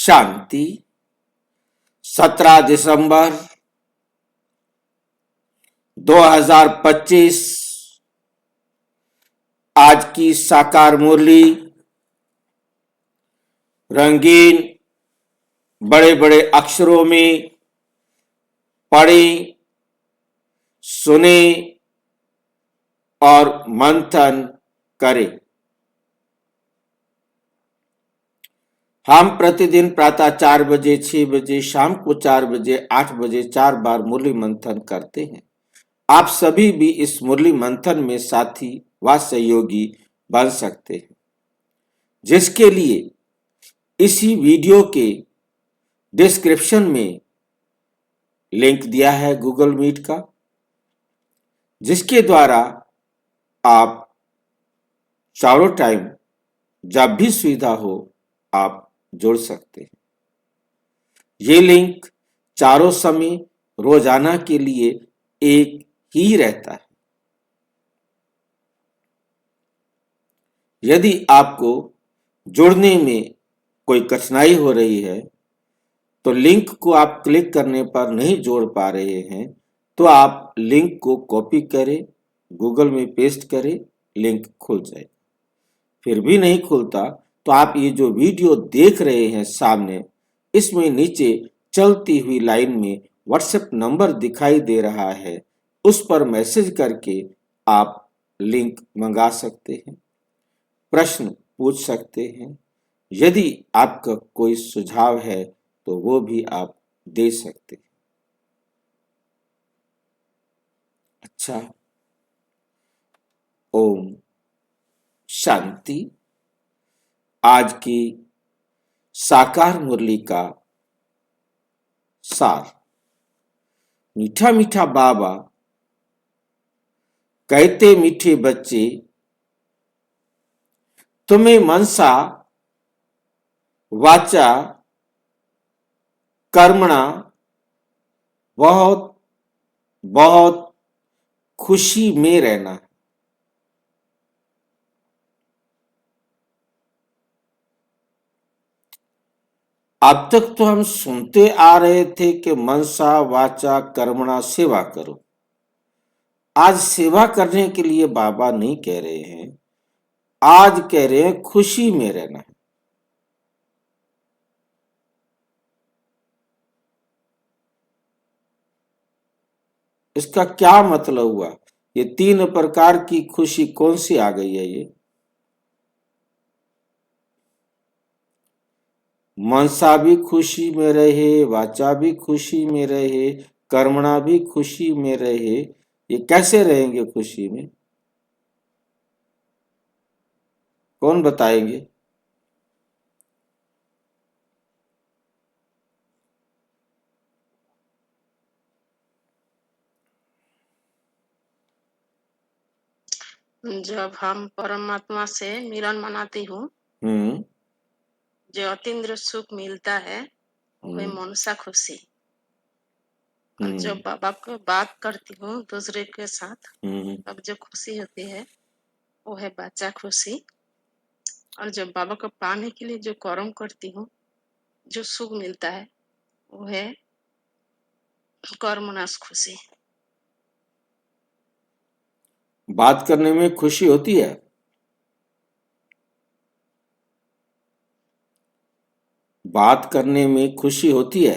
शांति 17 दिसंबर 2025। आज की साकार मुरली रंगीन बड़े बड़े अक्षरों में पढ़ें, सुने और मंथन करें। हम प्रतिदिन प्रातः 4 बजे, 6 बजे, शाम को 4 बजे, 8 बजे 4 बार मुरली मंथन करते हैं। आप सभी भी इस मुरली मंथन में साथी व सहयोगी बन सकते हैं, जिसके लिए इसी वीडियो के डिस्क्रिप्शन में लिंक दिया है गूगल मीट का, जिसके द्वारा आप चारों टाइम जब भी सुविधा हो आप जुड़ सकते हैं। ये लिंक चारों समय रोजाना के लिए एक ही रहता है। यदि आपको जुड़ने में कोई कठिनाई हो रही है तो लिंक को आप क्लिक करने पर नहीं जोड़ पा रहे हैं तो आप लिंक को कॉपी करें, गूगल में पेस्ट करें, लिंक खुल जाए। फिर भी नहीं खुलता तो आप ये जो वीडियो देख रहे हैं सामने, इसमें नीचे चलती हुई लाइन में व्हाट्सएप नंबर दिखाई दे रहा है, उस पर मैसेज करके आप लिंक मंगा सकते हैं, प्रश्न पूछ सकते हैं। यदि आपका कोई सुझाव है तो वो भी आप दे सकते हैं। अच्छा, ओम शांति। आज की साकार मुरली का सार। मीठा मीठा बाबा कहते मीठे बच्चे, तुम्हें मनसा वाचा कर्मणा बहुत बहुत खुशी में रहना। अब तक तो हम सुनते आ रहे थे कि मनसा वाचा कर्मणा सेवा करो। आज सेवा करने के लिए बाबा नहीं कह रहे हैं, आज कह रहे हैं खुशी में रहना है। इसका क्या मतलब हुआ? ये 3 प्रकार की खुशी कौन सी आ गई है? ये मनसा भी खुशी में रहे, वाचा भी खुशी में रहे, कर्मणा भी खुशी में रहे। ये कैसे रहेंगे खुशी में? कौन बताएंगे? जब हम परमात्मा से मिलन मनाती हूँ, जो अतीन्द्र सुख मिलता है वह मनसा खुशी। और जब बाबा को बात करती हूँ दूसरे के साथ, तब जो खुशी होती है वो है बच्चा खुशी। और जब बाबा को पाने के लिए जो कर्म करती हूँ, जो सुख मिलता है वो है कर्मनाश खुशी। बात करने में खुशी होती है? बात करने में खुशी होती है?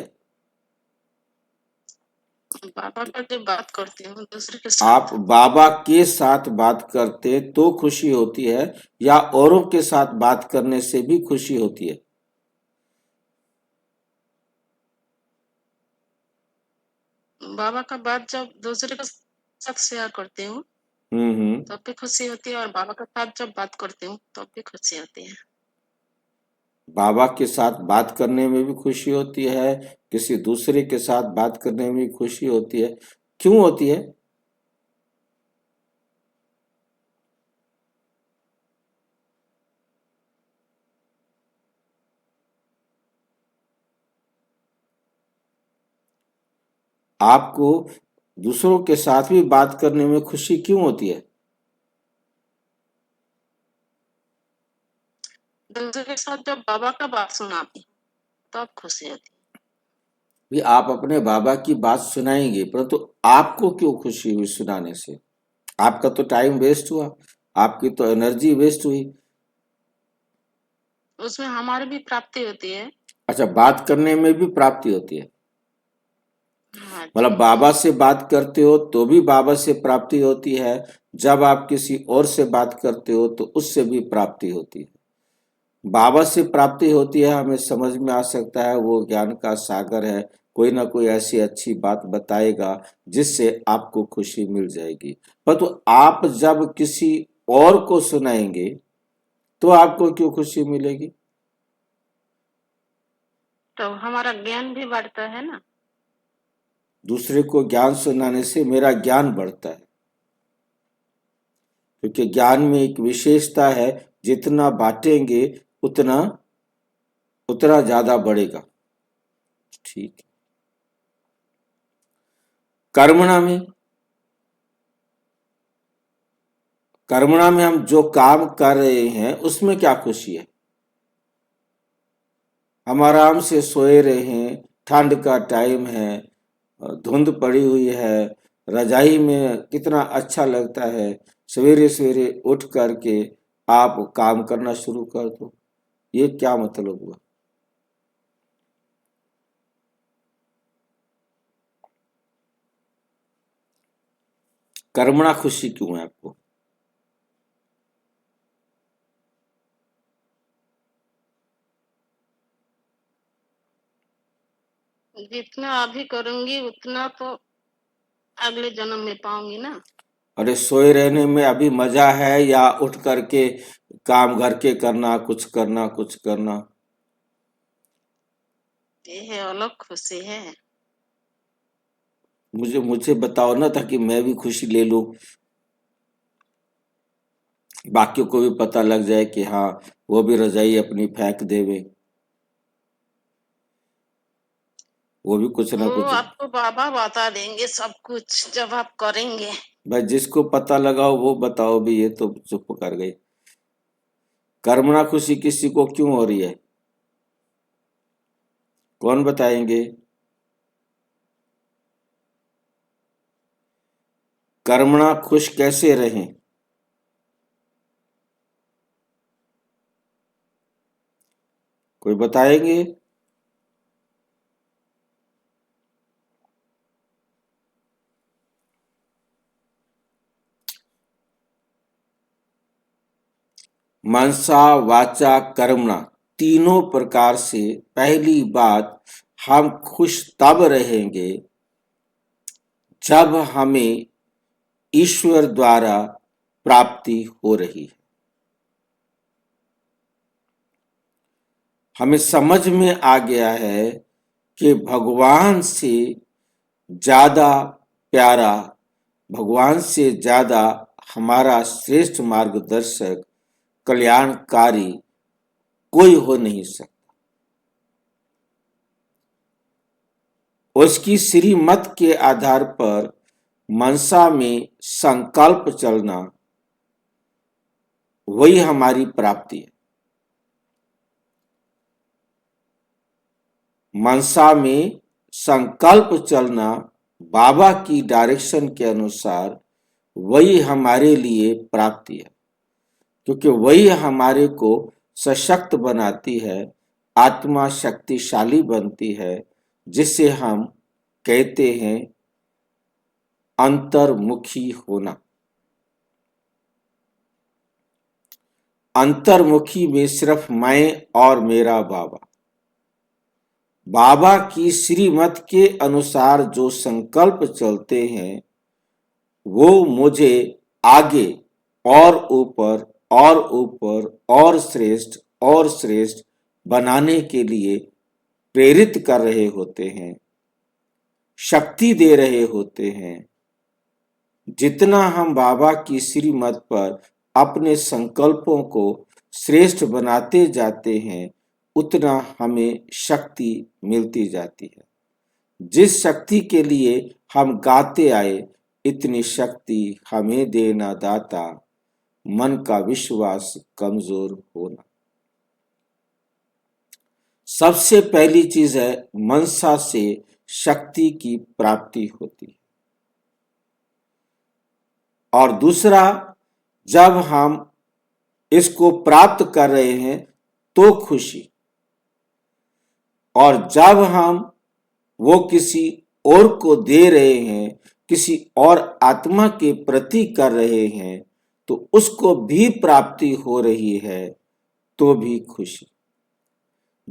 बाबा का जब बात करती हूँ दूसरे के साथ। आप बाबा के साथ बात करते तो खुशी होती है या औरों के साथ बात करने से भी खुशी होती है? बाबा का बात जब दूसरे के साथ शेयर करती हूँ तब भी खुशी होती है, और बाबा के साथ जब बात करती हूँ तब भी खुशी होती है। बाबा के साथ बात करने में भी खुशी होती है, किसी दूसरे के साथ बात करने में भी खुशी होती है। क्यों होती है? आपको दूसरों के साथ भी बात करने में खुशी क्यों होती है? दूसरे के साथ जब बाबा का बात सुनाती तब खुशी होती है। भी आप अपने बाबा की बात सुनाएंगे, परंतु आपको क्यों खुशी हुई सुनाने से? आपका तो टाइम वेस्ट हुआ, आपकी तो एनर्जी वेस्ट हुई। उसमें हमारी भी प्राप्ति होती है। अच्छा, बात करने में भी प्राप्ति होती है? हाँ मतलब जी। बाबा से बात करते हो तो भी बाबा से प्राप्ति होती है, जब आप किसी और से बात करते हो तो उससे भी प्राप्ति होती है। बाबा से प्राप्ति होती है, हमें समझ में आ सकता है वो ज्ञान का सागर है, कोई ना कोई ऐसी अच्छी बात बताएगा जिससे आपको खुशी मिल जाएगी। परंतु आप जब किसी और को सुनाएंगे तो आपको क्यों खुशी मिलेगी? तो हमारा ज्ञान भी बढ़ता है ना। दूसरे को ज्ञान सुनाने से मेरा ज्ञान बढ़ता है, क्योंकि ज्ञान में एक विशेषता है, जितना बांटेंगे उतना उतना ज्यादा बढ़ेगा। ठीक है। कर्मणा में कर्मणा में हम जो काम कर रहे हैं उसमें क्या खुशी है? हम आराम से सोए रहे हैं, ठंड का टाइम है, धुंध पड़ी हुई है, रजाई में कितना अच्छा लगता है, सवेरे सवेरे उठ करके आप काम करना शुरू कर दो, ये क्या मतलब हुआ? कर्मणा खुशी क्यों है आपको? जितना अभी करूंगी उतना तो अगले जन्म में पाऊंगी ना। अरे सोए रहने में अभी मजा है या उठ करके काम घर के करना, कुछ करना? ये है अलग खुशी है। मुझे मुझे बताओ ना, ताकि मैं भी खुशी ले लूं, बाकियों को भी पता लग जाए कि हाँ, वो भी रजाई अपनी फेंक देवे, वो भी कुछ ना वो कुछ। आपको बाबा बता देंगे सब कुछ जब आप करेंगे। भाई जिसको पता लगाओ वो बताओ भी, ये तो चुप कर गई। कर्मणा खुशी किसी को क्यों हो रही है? कौन बताएंगे? कर्मणा खुश कैसे रहें? कोई बताएंगे? मनसा वाचा कर्मणा, तीनों प्रकार से पहली बात, हम खुश तब रहेंगे जब हमें ईश्वर द्वारा प्राप्ति हो रही है। हमें समझ में आ गया है कि भगवान से ज्यादा प्यारा, भगवान से ज्यादा हमारा श्रेष्ठ मार्गदर्शक, कल्याणकारी कोई हो नहीं सकता। उसकी श्रीमत के आधार पर मनसा में संकल्प चलना, वही हमारी प्राप्ति है। मनसा में संकल्प चलना, बाबा की डायरेक्शन के अनुसार, वही हमारे लिए प्राप्ति है, क्योंकि वही हमारे को सशक्त बनाती है, आत्मा शक्तिशाली बनती है, जिसे हम कहते हैं अंतर्मुखी होना। अंतर्मुखी में सिर्फ मैं और मेरा बाबा, बाबा की श्रीमत के अनुसार जो संकल्प चलते हैं वो मुझे आगे और ऊपर और ऊपर और श्रेष्ठ बनाने के लिए प्रेरित कर रहे होते हैं, शक्ति दे रहे होते हैं। जितना हम बाबा की श्रीमत पर अपने संकल्पों को श्रेष्ठ बनाते जाते हैं, उतना हमें शक्ति मिलती जाती है। जिस शक्ति के लिए हम गाते आए, इतनी शक्ति हमें देना दाता, मन का विश्वास कमजोर होना। सबसे पहली चीज है मनसा से शक्ति की प्राप्ति होती है। और दूसरा, जब हम इसको प्राप्त कर रहे हैं तो खुशी, और जब हम वो किसी और को दे रहे हैं, किसी और आत्मा के प्रति कर रहे हैं, तो उसको भी प्राप्ति हो रही है तो भी खुशी।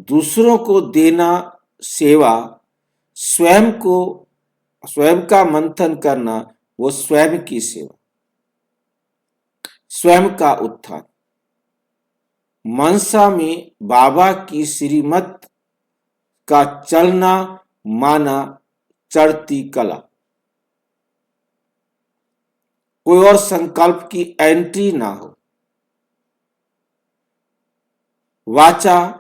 दूसरों को देना सेवा, स्वयं का मंथन करना वो स्वयं की सेवा, स्वयं का उत्थान। मनसा में बाबा की श्रीमत का चलना माना चढ़ती कला। कोई और संकल्प की एंट्री ना हो। वाचा,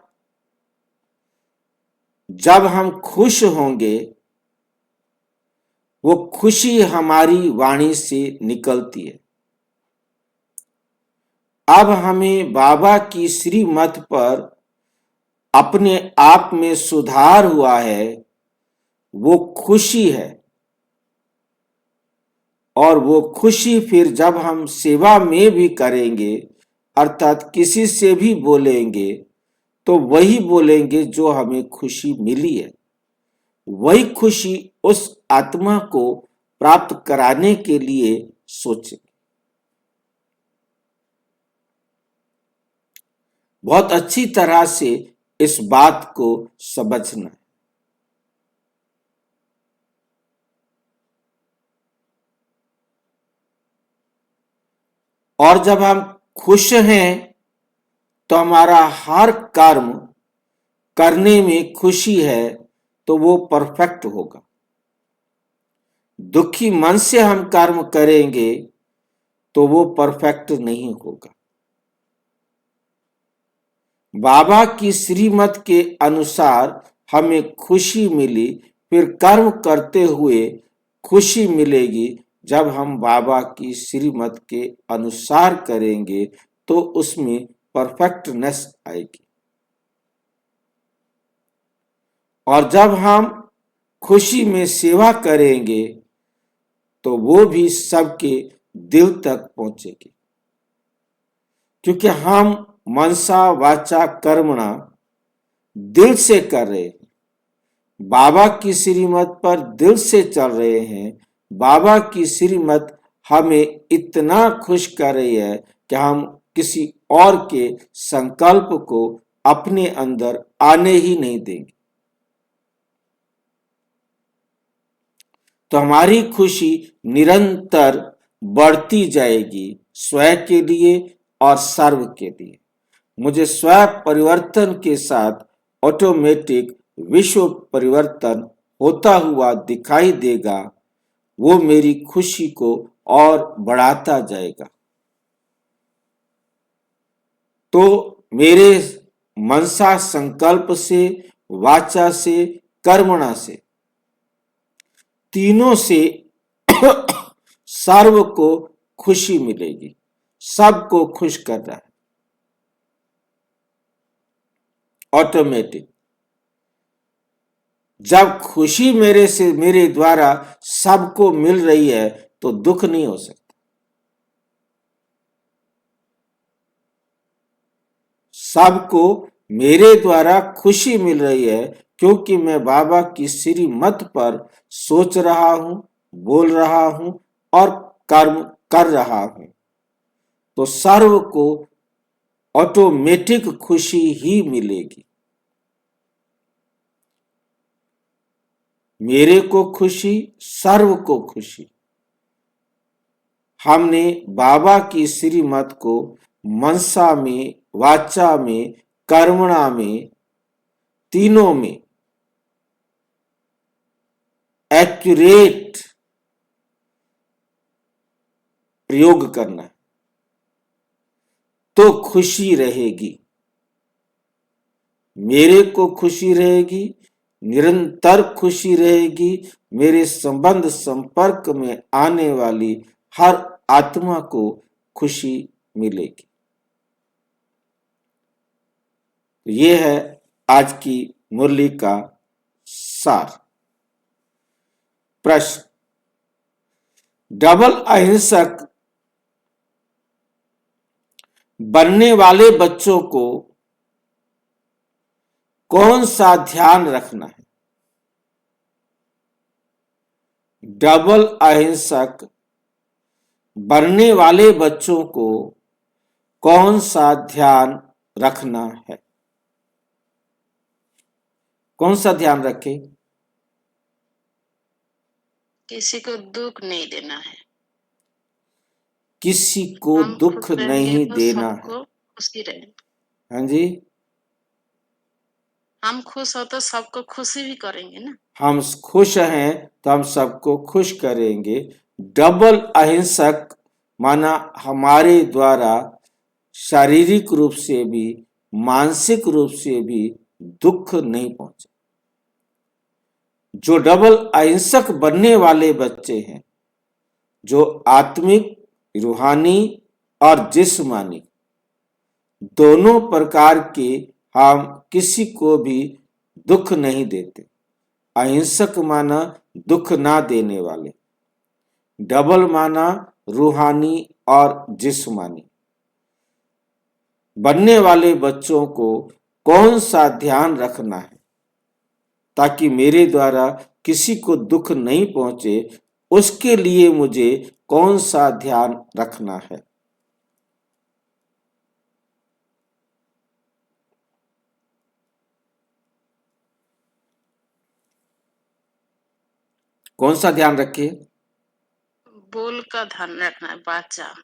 जब हम खुश होंगे वो खुशी हमारी वाणी से निकलती है। अब हमें बाबा की श्रीमत पर अपने आप में सुधार हुआ है, वो खुशी है। और वो खुशी फिर जब हम सेवा में भी करेंगे, अर्थात किसी से भी बोलेंगे, तो वही बोलेंगे जो हमें खुशी मिली है। वही खुशी उस आत्मा को प्राप्त कराने के लिए सोचें। बहुत अच्छी तरह से इस बात को समझना है। और जब हम खुश हैं तो हमारा हर कर्म करने में खुशी है, तो वो परफेक्ट होगा। दुखी मन से हम कर्म करेंगे तो वो परफेक्ट नहीं होगा। बाबा की श्रीमत के अनुसार हमें खुशी मिली, फिर कर्म करते हुए खुशी मिलेगी। जब हम बाबा की श्रीमत के अनुसार करेंगे तो उसमें परफेक्टनेस आएगी। और जब हम खुशी में सेवा करेंगे तो वो भी सबके दिल तक पहुंचेगी, क्योंकि हम मनसा वाचा कर्मणा दिल से कर रहे हैं। बाबा की श्रीमत पर दिल से चल रहे हैं। बाबा की श्रीमत हमें इतना खुश कर रही है कि हम किसी और के संकल्प को अपने अंदर आने ही नहीं देंगे। तो हमारी खुशी निरंतर बढ़ती जाएगी, स्वयं के लिए और सर्व के लिए। मुझे स्व परिवर्तन के साथ ऑटोमेटिक विश्व परिवर्तन होता हुआ दिखाई देगा। वो मेरी खुशी को और बढ़ाता जाएगा। तो मेरे मनसा संकल्प से, वाचा से, कर्मणा से, तीनों से सर्व को खुशी मिलेगी। सबको खुश कर रहा है ऑटोमेटिक। जब खुशी मेरे द्वारा सबको मिल रही है तो दुख नहीं हो सकता। सबको मेरे द्वारा खुशी मिल रही है क्योंकि मैं बाबा की श्रीमत पर सोच रहा हूं, बोल रहा हूं और कर्म कर रहा हूं। तो सर्व को ऑटोमेटिक खुशी ही मिलेगी। मेरे को खुशी, सर्व को खुशी। हमने बाबा की श्रीमत को मनसा में, वाचा में, कर्मणा में, तीनों में एक्यूरेट प्रयोग करना है तो खुशी रहेगी। मेरे को खुशी रहेगी, निरंतर खुशी रहेगी। मेरे संबंध संपर्क में आने वाली हर आत्मा को खुशी मिलेगी। ये है आज की मुरली का सार। प्रश्न, डबल अहिंसक बनने वाले बच्चों को कौन सा ध्यान रखना है? डबल अहिंसक बनने वाले बच्चों को कौन सा ध्यान रखना है? कौन सा ध्यान रखे? किसी को दुख नहीं देना है। किसी को हम दुख खुश रहेंगे नहीं तो देना है। सबको खुशी रहेंगे। हाँ जी, हम खुश हो तो सबको खुशी भी करेंगे ना। हम खुश हैं तो हम सबको खुश करेंगे। डबल अहिंसक माना हमारे द्वारा शारीरिक रूप से भी मानसिक रूप से भी दुख नहीं पहुंचे। जो डबल अहिंसक बनने वाले बच्चे हैं, जो आत्मिक, रूहानी और जिस्मानी दोनों प्रकार के, हम किसी को भी दुख नहीं देते। अहिंसक माना दुख ना देने वाले, डबल माना रूहानी और जिस्मानी। बनने वाले बच्चों को कौन सा ध्यान रखना है ताकि मेरे द्वारा किसी को दुख नहीं पहुंचे, उसके लिए मुझे कौन सा ध्यान रखना है? कौन सा ध्यान रखे? बोल का ध्यान रखना है, वाचा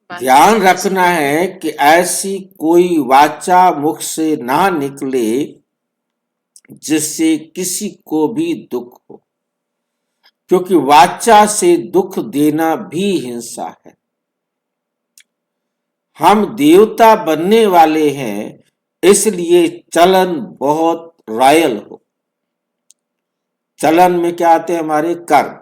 ध्यान रखना है कि ऐसी कोई वाचा मुख से ना निकले जिससे किसी को भी दुख हो, क्योंकि वाचा से दुख देना भी हिंसा है। हम देवता बनने वाले हैं, इसलिए चलन बहुत रॉयल हो। चलन में क्या आते हैं? हमारे कर्म।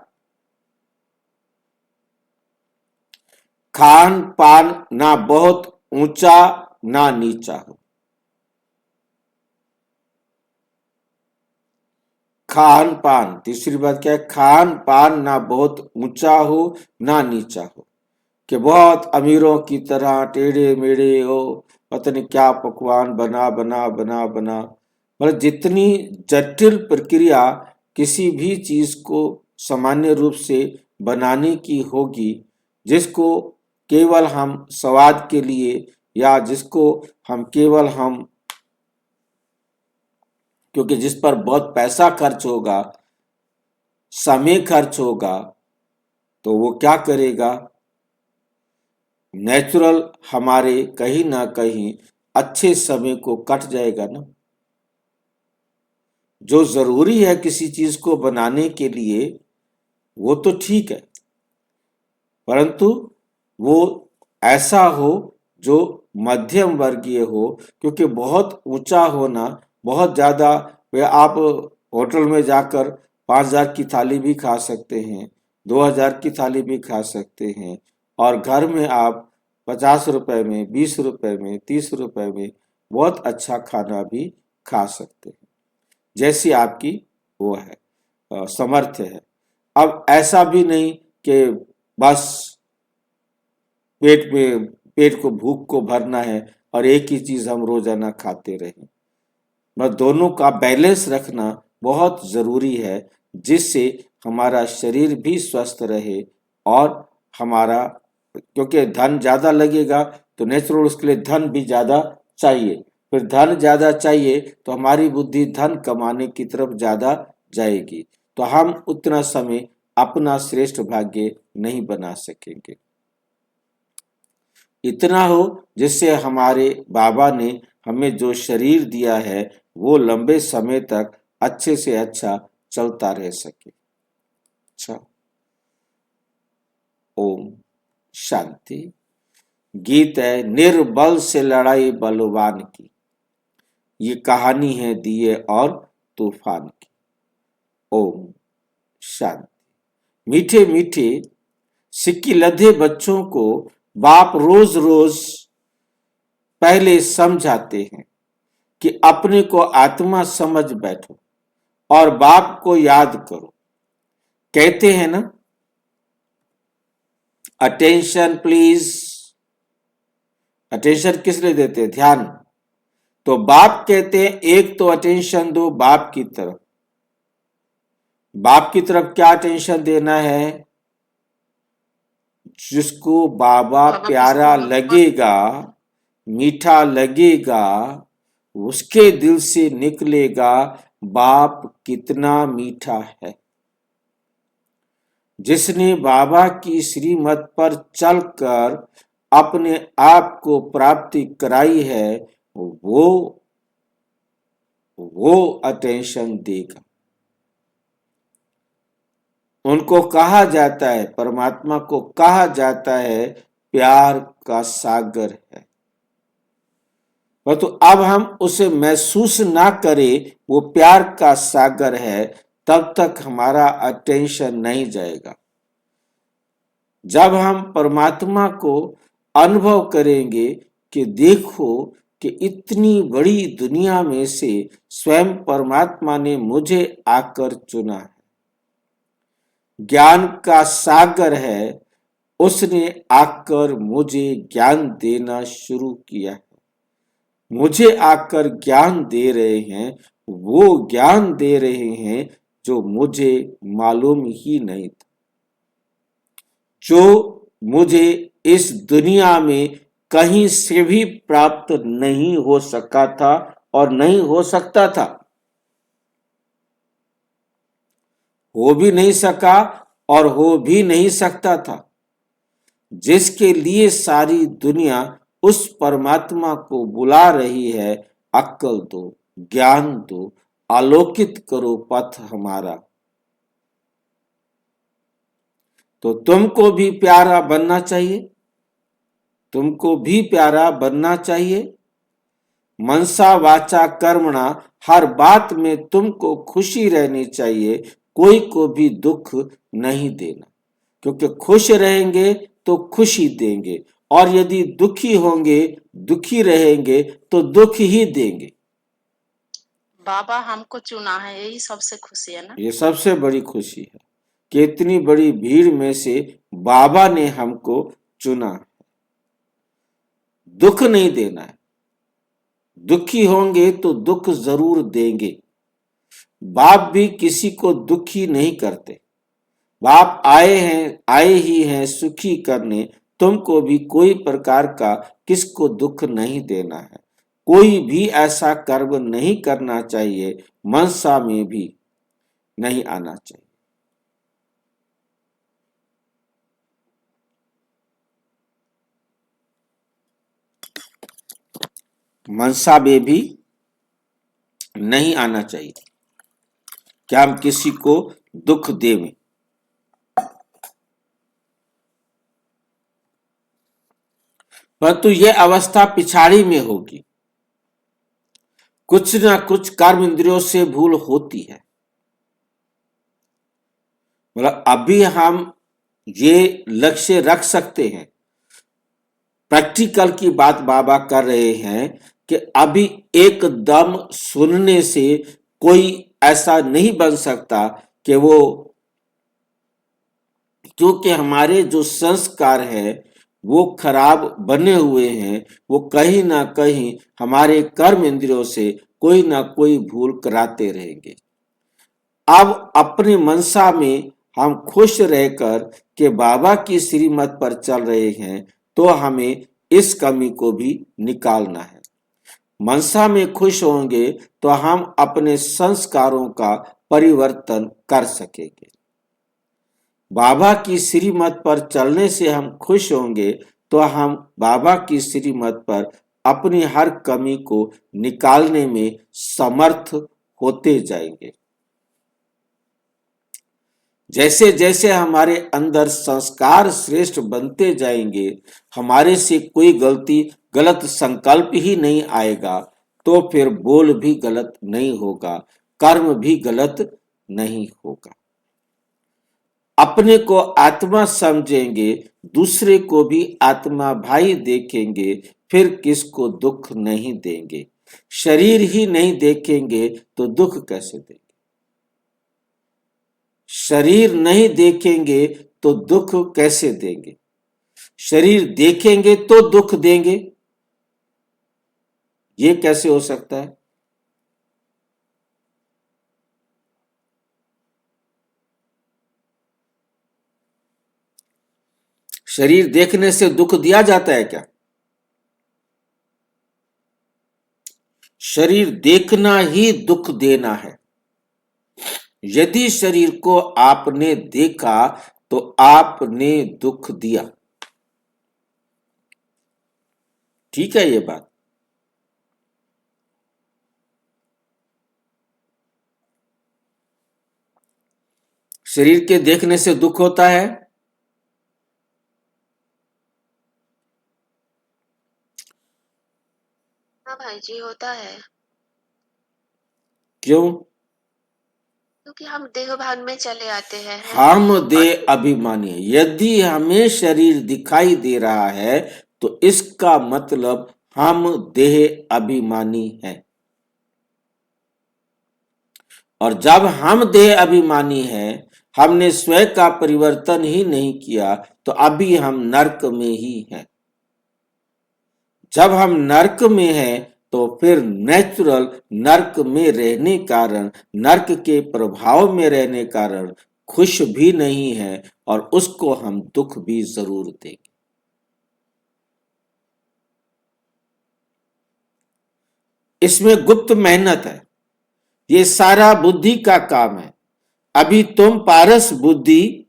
खान पान ना बहुत ऊंचा ना नीचा हो। खान पान, तीसरी बात क्या है? खान पान ना बहुत ऊंचा हो ना नीचा हो, कि बहुत अमीरों की तरह टेढ़े मेढ़े हो, पता नहीं क्या पकवान बना बना बना बना। मतलब जितनी जटिल प्रक्रिया किसी भी चीज को सामान्य रूप से बनाने की होगी, जिसको केवल हम स्वाद के लिए या जिसको हम केवल हम क्योंकि जिस पर बहुत पैसा खर्च होगा, समय खर्च होगा, तो वो क्या करेगा? नेचुरल हमारे कहीं ना कहीं अच्छे समय को कट जाएगा ना। जो जरूरी है किसी चीज को बनाने के लिए वो तो ठीक है, परंतु वो ऐसा हो जो मध्यम वर्गीय हो, क्योंकि बहुत ऊंचा होना, बहुत ज्यादा, वे आप होटल में जाकर 5,000 की थाली भी खा सकते हैं, 2,000 की थाली भी खा सकते हैं, और घर में आप 50 रुपए में, 20 रुपए में, 30 रुपए में बहुत अच्छा खाना भी खा सकते हैं, जैसी आपकी वो है समर्थ है। अब ऐसा भी नहीं कि बस पेट को भूख को भरना है और एक ही चीज हम रोजाना खाते रहें। बस दोनों का बैलेंस रखना बहुत जरूरी है, जिससे हमारा शरीर भी स्वस्थ रहे और हमारा, क्योंकि धन ज्यादा लगेगा तो नेचुरल उसके लिए धन भी ज्यादा चाहिए, फिर धन ज्यादा चाहिए तो हमारी बुद्धि धन कमाने की तरफ ज्यादा जाएगी, तो हम उतना समय अपना श्रेष्ठ भाग्य नहीं बना सकेंगे। इतना हो जिससे हमारे बाबा ने हमें जो शरीर दिया है वो लंबे समय तक अच्छे से अच्छा चलता रह सके। अच्छा, ओम शांति। गीत है, निर्बल से लड़ाई बलवान की, ये कहानी है दिए और तूफान की। ओम शांति। मीठे मीठे सिक्की लधे बच्चों को बाप रोज रोज पहले समझाते हैं, कि अपने को आत्मा समझ बैठो और बाप को याद करो। कहते हैं ना, अटेंशन प्लीज। अटेंशन किस लिए देते हैं? ध्यान। तो बाप कहते हैं एक तो अटेंशन दो बाप की तरफ। बाप की तरफ क्या अटेंशन देना है? जिसको बाबा बाबा प्यारा किसको लगेगा, मीठा लगेगा, उसके दिल से निकलेगा बाप कितना मीठा है। जिसने बाबा की श्रीमत पर चलकर अपने आप को प्राप्ति कराई है, वो अटेंशन देगा। उनको कहा जाता है, परमात्मा को कहा जाता है प्यार का सागर है। परंतु अब हम उसे महसूस ना करें वो प्यार का सागर है, तब तक हमारा अटेंशन नहीं जाएगा। जब हम परमात्मा को अनुभव करेंगे कि देखो कि इतनी बड़ी दुनिया में से स्वयं परमात्मा ने मुझे आकर चुना है, ज्ञान का सागर है, उसने आकर मुझे ज्ञान देना शुरू किया है। मुझे आकर ज्ञान दे रहे हैं, वो ज्ञान दे रहे हैं जो मुझे मालूम ही नहीं था, जो मुझे इस दुनिया में कहीं से भी प्राप्त नहीं हो सका था और नहीं हो सकता था, हो भी नहीं सका और हो भी नहीं सकता था। जिसके लिए सारी दुनिया उस परमात्मा को बुला रही है, अक्ल दो, ज्ञान दो, आलोकित करो पथ हमारा। तो तुमको भी प्यारा बनना चाहिए, तुमको भी प्यारा बनना चाहिए। मनसा वाचा कर्मणा, हर बात में तुमको खुशी रहनी चाहिए, कोई को भी दुख नहीं देना, क्योंकि खुश रहेंगे तो खुशी देंगे, और यदि दुखी होंगे, दुखी रहेंगे तो दुख ही देंगे। बाबा हमको चुना है, यही सबसे खुशी है ना। ये सबसे बड़ी खुशी है कि इतनी बड़ी भीड़ में से बाबा ने हमको चुना है। दुख नहीं देना है। दुखी होंगे तो दुख जरूर देंगे। बाप भी किसी को दुखी नहीं करते। बाप आए ही हैं सुखी करने। तुमको भी कोई प्रकार का किसको दुख नहीं देना है। कोई भी ऐसा कर्म नहीं करना चाहिए, मनसा में भी नहीं आना चाहिए। मनसा में भी नहीं आना चाहिए कि हम किसी को दुख देवें। परंतु यह अवस्था पिछाड़ी में होगी। कुछ ना कुछ कर्म इंद्रियों से भूल होती है। मतलब अभी हम ये लक्ष्य रख सकते हैं। प्रैक्टिकल की बात बाबा कर रहे हैं कि अभी एकदम सुनने से कोई ऐसा नहीं बन सकता कि वो, क्योंकि हमारे जो संस्कार है वो खराब बने हुए हैं, वो कहीं ना कहीं हमारे कर्म इंद्रियों से कोई ना कोई भूल कराते रहेंगे। अब अपने मनसा में हम खुश रहकर के बाबा की श्रीमत पर चल रहे हैं, तो हमें इस कमी को भी निकालना है। मनसा में खुश होंगे तो हम अपने संस्कारों का परिवर्तन कर सकेंगे। बाबा की श्रीमत पर चलने से हम खुश होंगे तो हम बाबा की श्रीमत पर अपनी हर कमी को निकालने में समर्थ होते जाएंगे। जैसे जैसे हमारे अंदर संस्कार श्रेष्ठ बनते जाएंगे, हमारे से कोई गलत संकल्प ही नहीं आएगा, तो फिर बोल भी गलत नहीं होगा, कर्म भी गलत नहीं होगा। अपने को आत्मा समझेंगे, दूसरे को भी आत्मा भाई देखेंगे, फिर किसको दुख नहीं देंगे। शरीर ही नहीं देखेंगे तो दुख कैसे देंगे? शरीर नहीं देखेंगे तो दुख कैसे देंगे? शरीर देखेंगे तो दुख देंगे, ये कैसे हो सकता है? शरीर देखने से दुख दिया जाता है क्या? शरीर देखना ही दुख देना है। यदि शरीर को आपने देखा तो आपने दुख दिया। ठीक है ये बात? शरीर के देखने से दुख होता है? हाँ भाई जी, होता है। क्यों? क्योंकि हम देह भान में चले आते हैं। हम देह अभिमानी है। यदि हमें शरीर दिखाई दे रहा है तो इसका मतलब हम देह अभिमानी हैं। और जब हम देह अभिमानी हैं, हमने स्वयं का परिवर्तन ही नहीं किया तो अभी हम नरक में ही हैं। जब हम नरक में हैं तो फिर नेचुरल नरक में रहने कारण, नरक के प्रभाव में रहने कारण खुश भी नहीं है और उसको हम दुख भी जरूर देंगे। इसमें गुप्त मेहनत है, ये सारा बुद्धि का काम है। अभी तुम पारस बुद्धि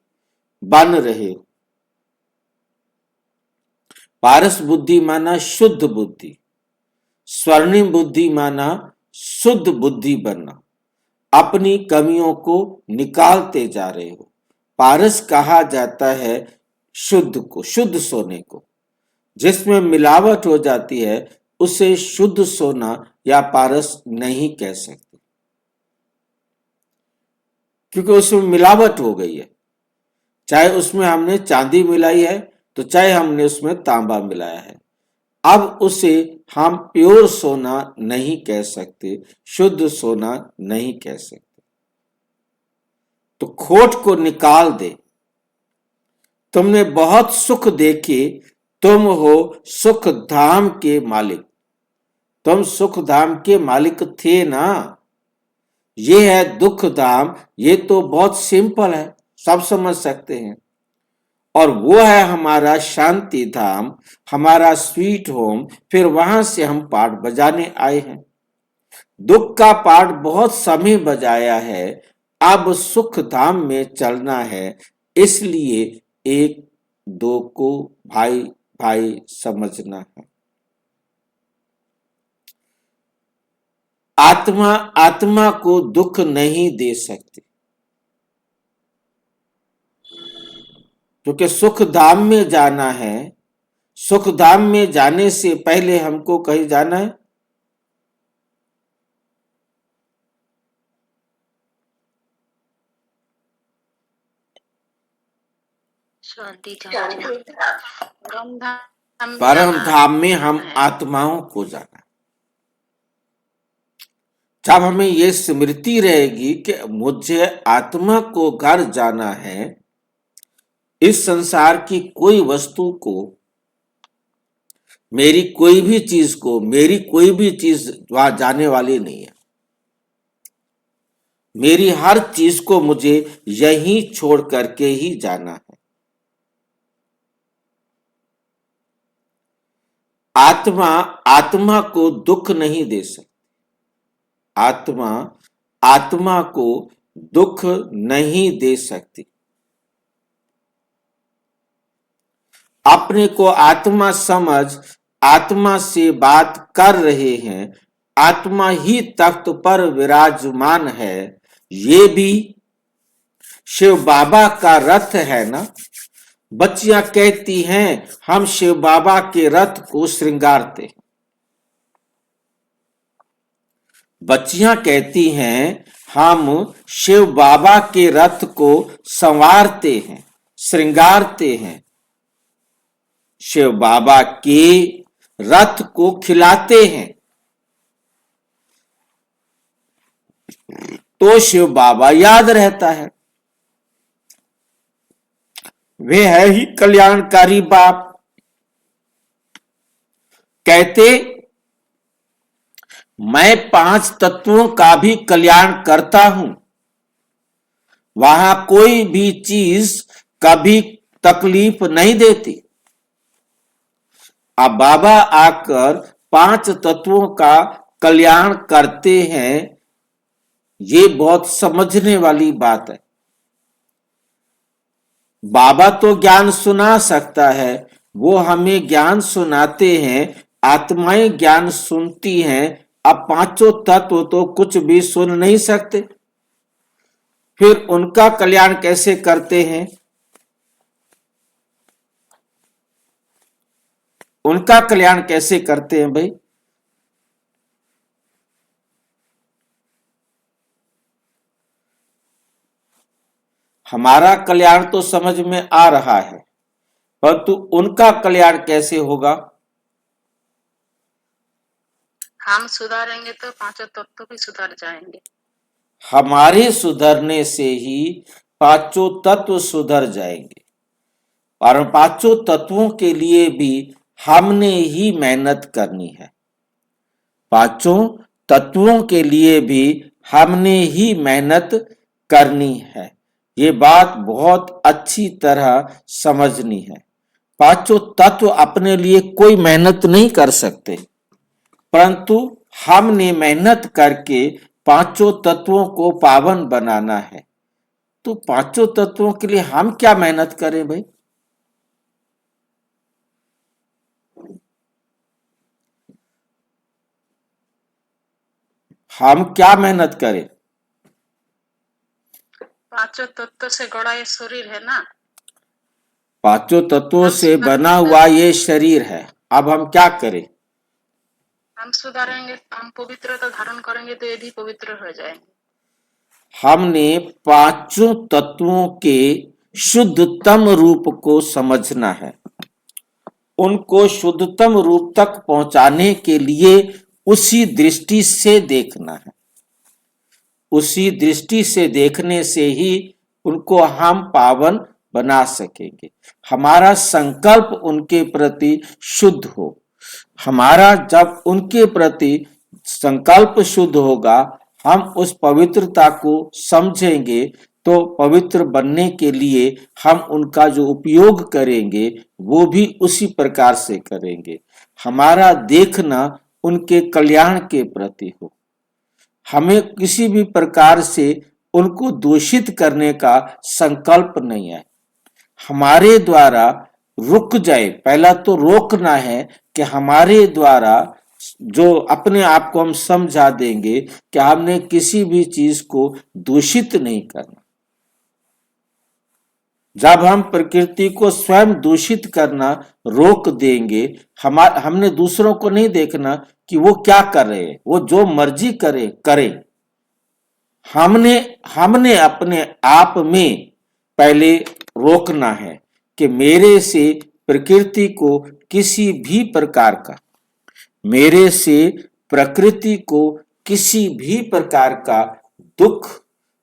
बन रहे हो। पारस बुद्धि माना शुद्ध बुद्धि, स्वर्णिम बुद्धि माना शुद्ध बुद्धि बनना। अपनी कमियों को निकालते जा रहे हो। पारस कहा जाता है शुद्ध को, शुद्ध सोने को। जिसमें मिलावट हो जाती है उसे शुद्ध सोना या पारस नहीं कह सकते, क्योंकि उसमें मिलावट हो गई है। चाहे उसमें हमने चांदी मिलाई है तो चाहे हमने उसमें तांबा मिलाया है, अब उसे हम प्योर सोना नहीं कह सकते, शुद्ध सोना नहीं कह सकते। तो खोट को निकाल दे। तुमने बहुत सुख देखे, तुम हो सुख धाम के मालिक। तुम सुख धाम के मालिक थे ना। ये है दुख धाम, ये तो बहुत सिंपल है, सब समझ सकते हैं। और वो है हमारा शांति धाम, हमारा स्वीट होम। फिर वहां से हम पाठ बजाने आए हैं। दुख का पाठ बहुत समय बजाया है, अब सुख धाम में चलना है। इसलिए एक दो को भाई भाई समझना है। आत्मा आत्मा को दुख नहीं दे सकती, क्योंकि सुख धाम में जाना है। सुख धाम में जाने से पहले हमको कहीं जाना है। शांति धाम, परम धाम में हम आत्माओं को जाना। जब हमें ये स्मृति रहेगी कि मुझे आत्मा को घर जाना है, इस संसार की कोई वस्तु को, मेरी कोई भी चीज वहां जाने वाली नहीं है। मेरी हर चीज को मुझे यहीं छोड़ करके ही जाना है। आत्मा आत्मा को दुख नहीं दे सकती। आत्मा को दुख नहीं दे सकती। अपने को आत्मा समझ आत्मा से बात कर रहे हैं, आत्मा ही तख्त पर विराजमान है। ये भी शिव बाबा का रथ है ना। बच्चियां कहती हैं हम शिव बाबा के रथ को श्रृंगारते हैं। बच्चियां कहती हैं हम शिव बाबा के रथ को संवारते हैं, श्रृंगारते हैं। शिव बाबा के रथ को खिलाते हैं। तो शिव बाबा याद रहता है। वे है ही कल्याणकारी बाप। कहते मैं 5 तत्वों का भी कल्याण करता हूं, वहां कोई भी चीज कभी तकलीफ नहीं देती। अब बाबा आकर 5 तत्वों का कल्याण करते हैं, ये बहुत समझने वाली बात है। बाबा तो ज्ञान सुना सकता है, वो हमें ज्ञान सुनाते हैं, आत्माएं ज्ञान सुनती हैं। अब 5 तत्व तो कुछ भी सुन नहीं सकते, फिर उनका कल्याण कैसे करते हैं? उनका कल्याण कैसे करते हैं भाई? हमारा कल्याण तो समझ में आ रहा है, परंतु उनका कल्याण कैसे होगा? हम सुधारेंगे तो 5 तत्व भी सुधर जाएंगे। हमारे सुधरने से ही 5 तत्व सुधर जाएंगे, और 5 तत्वों के लिए भी हमने ही मेहनत करनी है। 5 तत्वों के लिए भी हमने ही मेहनत करनी है। ये बात बहुत अच्छी तरह समझनी है। 5 तत्व अपने लिए कोई मेहनत नहीं कर सकते, परंतु हमने मेहनत करके 5 तत्वों को पावन बनाना है। तो 5 तत्वों के लिए हम क्या मेहनत करें भाई? हम क्या मेहनत करें? 5 तत्व से गड़ा ये शरीर है ना, 5 तत्वों से बना हुआ ये शरीर है। अब हम क्या करें? हम सुधारेंगे, हम पवित्रता धारण करेंगे तो ये भी पवित्र हो जाएंगे। हमने 5 तत्वों के शुद्धतम रूप को समझना है। उनको शुद्धतम रूप तक पहुंचाने के लिए उसी दृष्टि से देखना है। उसी दृष्टि से देखने से ही उनको हम पावन बना सकेंगे। हमारा संकल्प उनके प्रति शुद्ध हो। हमारा जब उनके प्रति संकल्प शुद्ध होगा, हम उस पवित्रता को समझेंगे, तो पवित्र बनने के लिए हम उनका जो उपयोग करेंगे वो भी उसी प्रकार से करेंगे। हमारा देखना उनके कल्याण के प्रति हो। हमें किसी भी प्रकार से उनको दूषित करने का संकल्प नहीं है। हमारे द्वारा रुक जाए, पहला तो रोकना है कि हमारे द्वारा जो अपने आप को हम समझा देंगे कि हमने किसी भी चीज को दूषित नहीं करना। जब हम प्रकृति को स्वयं दूषित करना रोक देंगे, हमने दूसरों को नहीं देखना कि वो क्या कर रहे हैं, वो जो मर्जी करें। हमने अपने आप में पहले रोकना है कि मेरे से प्रकृति को किसी भी प्रकार का, मेरे से प्रकृति को किसी भी प्रकार का दुख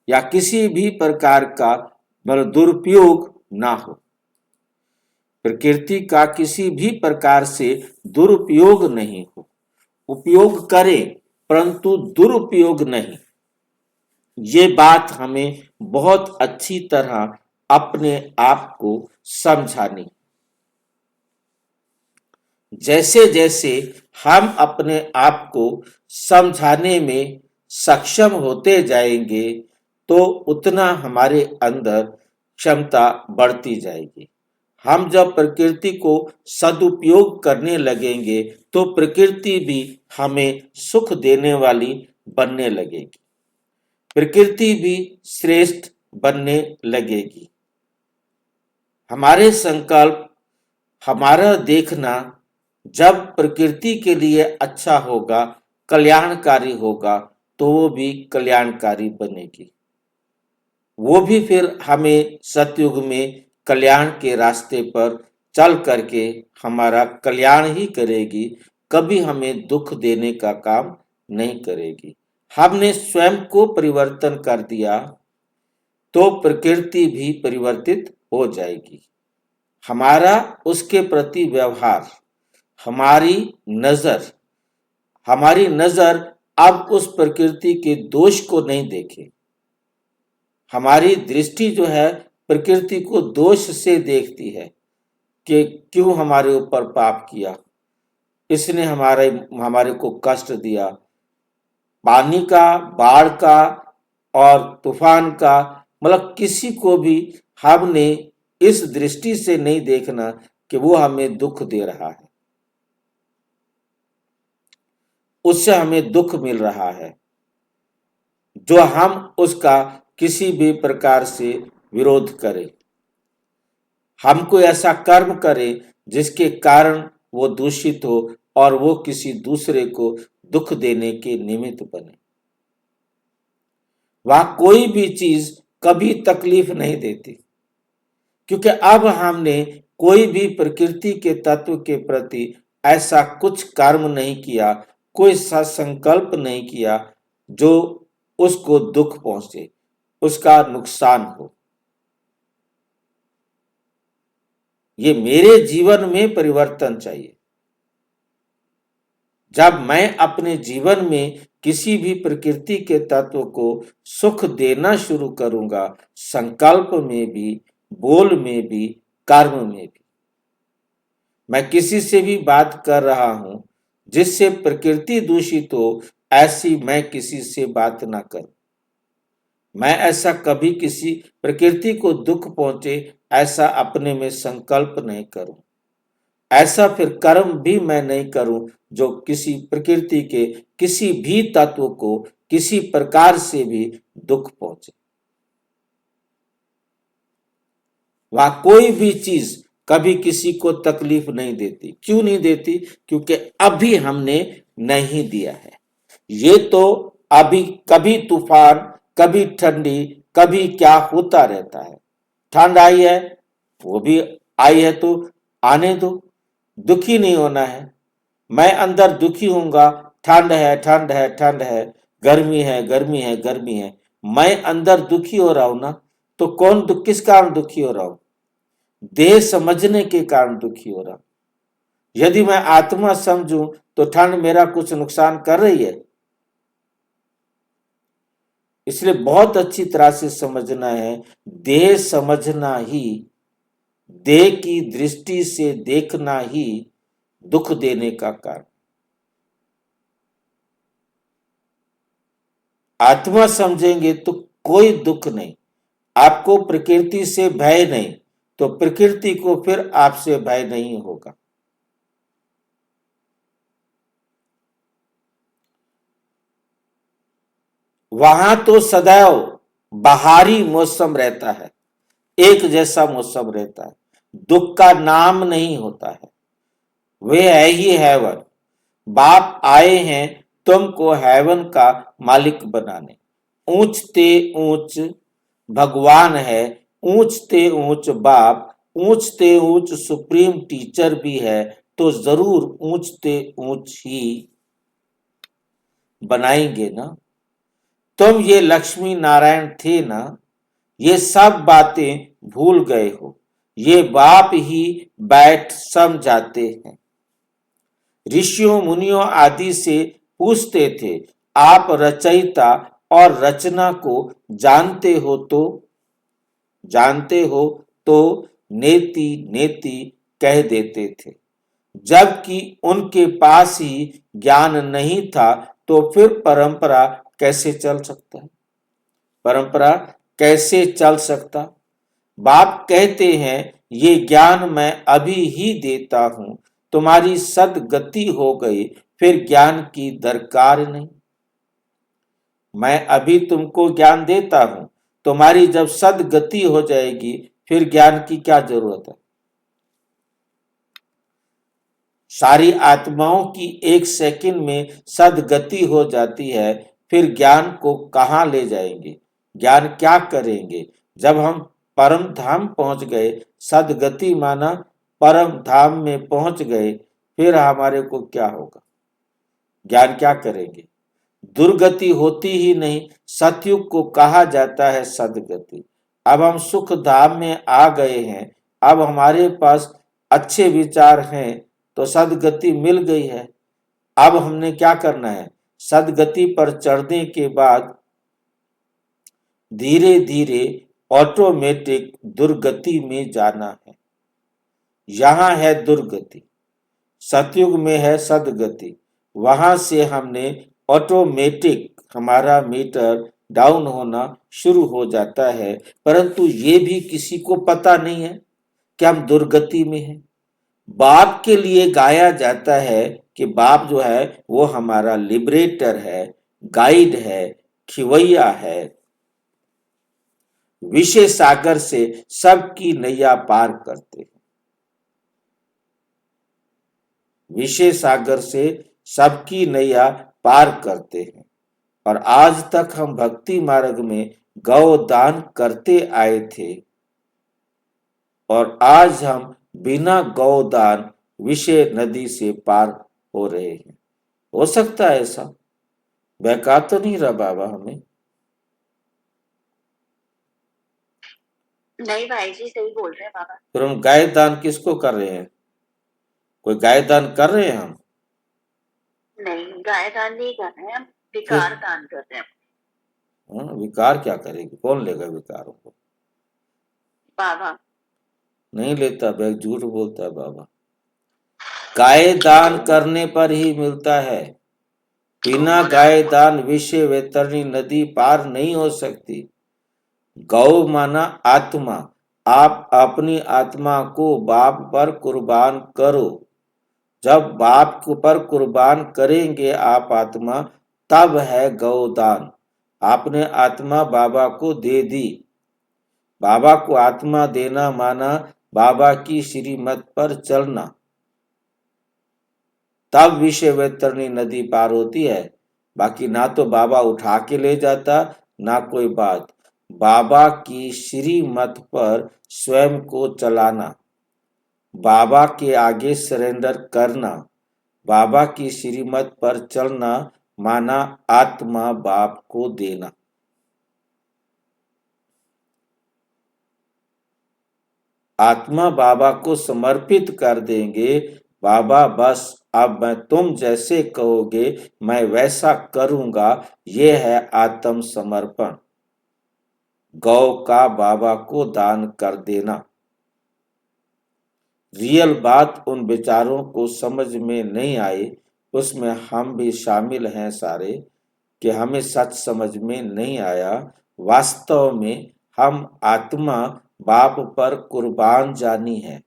या किसी भी प्रकार का दुरुपयोग ना हो। प्रकृति का किसी भी प्रकार से दुरुपयोग नहीं हो। उपयोग करे परंतु दुरुपयोग नहीं। ये बात हमें बहुत अच्छी तरह अपने आप को समझानी। जैसे जैसे हम अपने आप को समझाने में सक्षम होते जाएंगे, तो उतना हमारे अंदर क्षमता बढ़ती जाएगी। हम जब प्रकृति को सदुपयोग करने लगेंगे, तो प्रकृति भी हमें सुख देने वाली बनने लगेगी। प्रकृति भी श्रेष्ठ बनने लगेगी। हमारे संकल्प, हमारा देखना जब प्रकृति के लिए अच्छा होगा, कल्याणकारी होगा, तो वो भी कल्याणकारी बनेगी। वो भी फिर हमें सतयुग में कल्याण के रास्ते पर चल करके हमारा कल्याण ही करेगी, कभी हमें दुख देने का काम नहीं करेगी। हमने स्वयं को परिवर्तन कर दिया तो प्रकृति भी परिवर्तित हो जाएगी। हमारा उसके प्रति व्यवहार, हमारी नजर अब उस प्रकृति के दोष को नहीं देखे। हमारी दृष्टि जो है प्रकृति को दोष से देखती है कि क्यों हमारे ऊपर पाप किया, इसने हमारे को कष्ट दिया। पानी का, बाढ़ का और तूफान का, मतलब किसी को भी हमने इस दृष्टि से नहीं देखना कि वो हमें दुख दे रहा है, उससे हमें दुख मिल रहा है, जो हम उसका किसी भी प्रकार से विरोध करें, हम कोई ऐसा कर्म करें जिसके कारण वो दूषित हो और वो किसी दूसरे को दुख देने के निमित्त बने। वह कोई भी चीज कभी तकलीफ नहीं देती, क्योंकि अब हमने कोई भी प्रकृति के तत्व के प्रति ऐसा कुछ कर्म नहीं किया, कोई सा संकल्प नहीं किया जो उसको दुख पहुंचे, उसका नुकसान हो। ये मेरे जीवन में परिवर्तन चाहिए। जब मैं अपने जीवन में किसी भी प्रकृति के तत्व को सुख देना शुरू करूंगा, संकल्प में भी, बोल में भी, कर्म में भी। मैं किसी से भी बात कर रहा हूं जिससे प्रकृति दूषित हो, ऐसी मैं किसी से बात ना करूं। मैं ऐसा कभी किसी प्रकृति को दुख पहुंचे ऐसा अपने में संकल्प नहीं करूं। ऐसा फिर कर्म भी मैं नहीं करूं जो किसी प्रकृति के किसी भी तत्व को किसी प्रकार से भी दुख पहुंचे। वह कोई भी चीज कभी किसी को तकलीफ नहीं देती। क्यों नहीं देती? क्योंकि अभी हमने नहीं दिया है। ये तो अभी कभी तूफान, कभी ठंडी, कभी क्या होता रहता है। ठंड आई है, वो भी आई है तो आने दो, दुखी नहीं होना है। मैं अंदर दुखी होऊंगा, ठंड है, ठंड है, ठंड है, गर्मी है, गर्मी है, गर्मी है, मैं अंदर दुखी हो रहा हूं ना, तो कौन किस कारण दुखी हो रहा हूं? देह समझने के कारण दुखी हो रहा हूं। यदि मैं आत्मा समझूं तो ठंड मेरा कुछ नुकसान कर रही है। इसलिए बहुत अच्छी तरह से समझना है, देह समझना ही, देह की दृष्टि से देखना ही दुख देने का कारण। आत्मा समझेंगे तो कोई दुख नहीं, आपको प्रकृति से भय नहीं, तो प्रकृति को फिर आपसे भय नहीं होगा। वहां तो सदैव बाहरी मौसम रहता है, एक जैसा मौसम रहता है, दुख का नाम नहीं होता है। वे है ही हेवन। बाप आए हैं तुमको हेवन का मालिक बनाने। ऊंचते ऊंच भगवान है, ऊंचते ऊंच बाप, ऊंचते ऊंच सुप्रीम टीचर भी है, तो जरूर ऊंचते ऊंच ही बनाएंगे ना। तुम ये लक्ष्मी नारायण थे ना, ये सब बातें भूल गए हो। ये बाप ही बैठ समझाते हैं। ऋषियों मुनियों आदि से पूछते थे, आप रचयिता और रचना को जानते हो तो नेति नेति कह देते थे। जबकि उनके पास ही ज्ञान नहीं था, तो फिर परंपरा कैसे चल सकता है? परंपरा कैसे चल सकता? बाप कहते हैं, ये ज्ञान मैं अभी ही देता हूं, तुम्हारी सदगति हो गई, फिर ज्ञान की दरकार नहीं। मैं अभी तुमको ज्ञान देता हूं, तुम्हारी जब सदगति हो जाएगी, फिर ज्ञान की क्या जरूरत है? सारी आत्माओं की एक सेकंड में सदगति हो जाती है, फिर ज्ञान को कहां ले जाएंगे? ज्ञान क्या करेंगे? जब हम परम धाम पहुंच गए, सदगति माना परम धाम में पहुंच गए, फिर हमारे को क्या होगा? ज्ञान क्या करेंगे? दुर्गति होती ही नहीं। सतयुग को कहा जाता है सदगति। अब हम सुख धाम में आ गए हैं, अब हमारे पास अच्छे विचार हैं तो सदगति मिल गई है। अब हमने क्या करना है, सदगति पर चढ़ने के बाद धीरे धीरे ऑटोमेटिक दुर्गति में जाना है। यहां है दुर्गति, सतयुग में है सदगति। वहां से हमने ऑटोमेटिक हमारा मीटर डाउन होना शुरू हो जाता है, परंतु ये भी किसी को पता नहीं है कि हम दुर्गति में हैं। बाप के लिए गाया जाता है कि बाप जो है वो हमारा लिबरेटर है, गाइड है, खिवैया है, विषय सागर से सबकी नैया पार करते हैं। विषय सागर से सबकी नैया पार करते हैं। और आज तक हम भक्ति मार्ग में गौ दान करते आए थे और आज हम बिना गौ दान विषय नदी से पार हो रहे हैं। हो सकता है ऐसा? बहका तो नहीं रहा बाबा हमें? नहीं भाई जी, सही बोल रहे हैं बाबा। फिर हम गाय दान किसको कर रहे हैं? कोई गाय दान कर रहे हैं हम? नहीं, गाय दान नहीं कर रहे हैं हम, विकार दान कर रहे हैं। विकार क्या करेगी? कौन लेगा विकारों को? बाबा नहीं लेता, बैग झूठ बोलता है बाबा। गाय दान करने पर ही मिलता है। बिना गाय दान विषय वैतरणी नदी पार नहीं हो सकती। गौ माना आत्मा। आप अपनी आत्मा को बाप पर कुर्बान करो। जब बाप पर कुर्बान करेंगे आप आत्मा, तब है गौदान। आपने आत्मा बाबा को दे दी। बाबा को आत्मा देना माना बाबा की श्रीमत पर चलना, तब विषय वैतरणी नदी पार होती है। बाकी ना तो बाबा उठा के ले जाता, ना कोई बात। बाबा की श्रीमत पर स्वयं को चलाना, बाबा के आगे सरेंडर करना, बाबा की श्रीमत पर चलना माना आत्मा बाप को देना। आत्मा बाबा को समर्पित कर देंगे। बाबा बस अब मैं तुम जैसे कहोगे मैं वैसा करूंगा, ये है आत्म समर्पण। गौ का बाबा को दान कर देना। रियल बात उन विचारों को समझ में नहीं आई, उसमें हम भी शामिल हैं सारे, कि हमें सच समझ में नहीं आया। वास्तव में हम आत्मा बाप पर कुर्बान जानी है,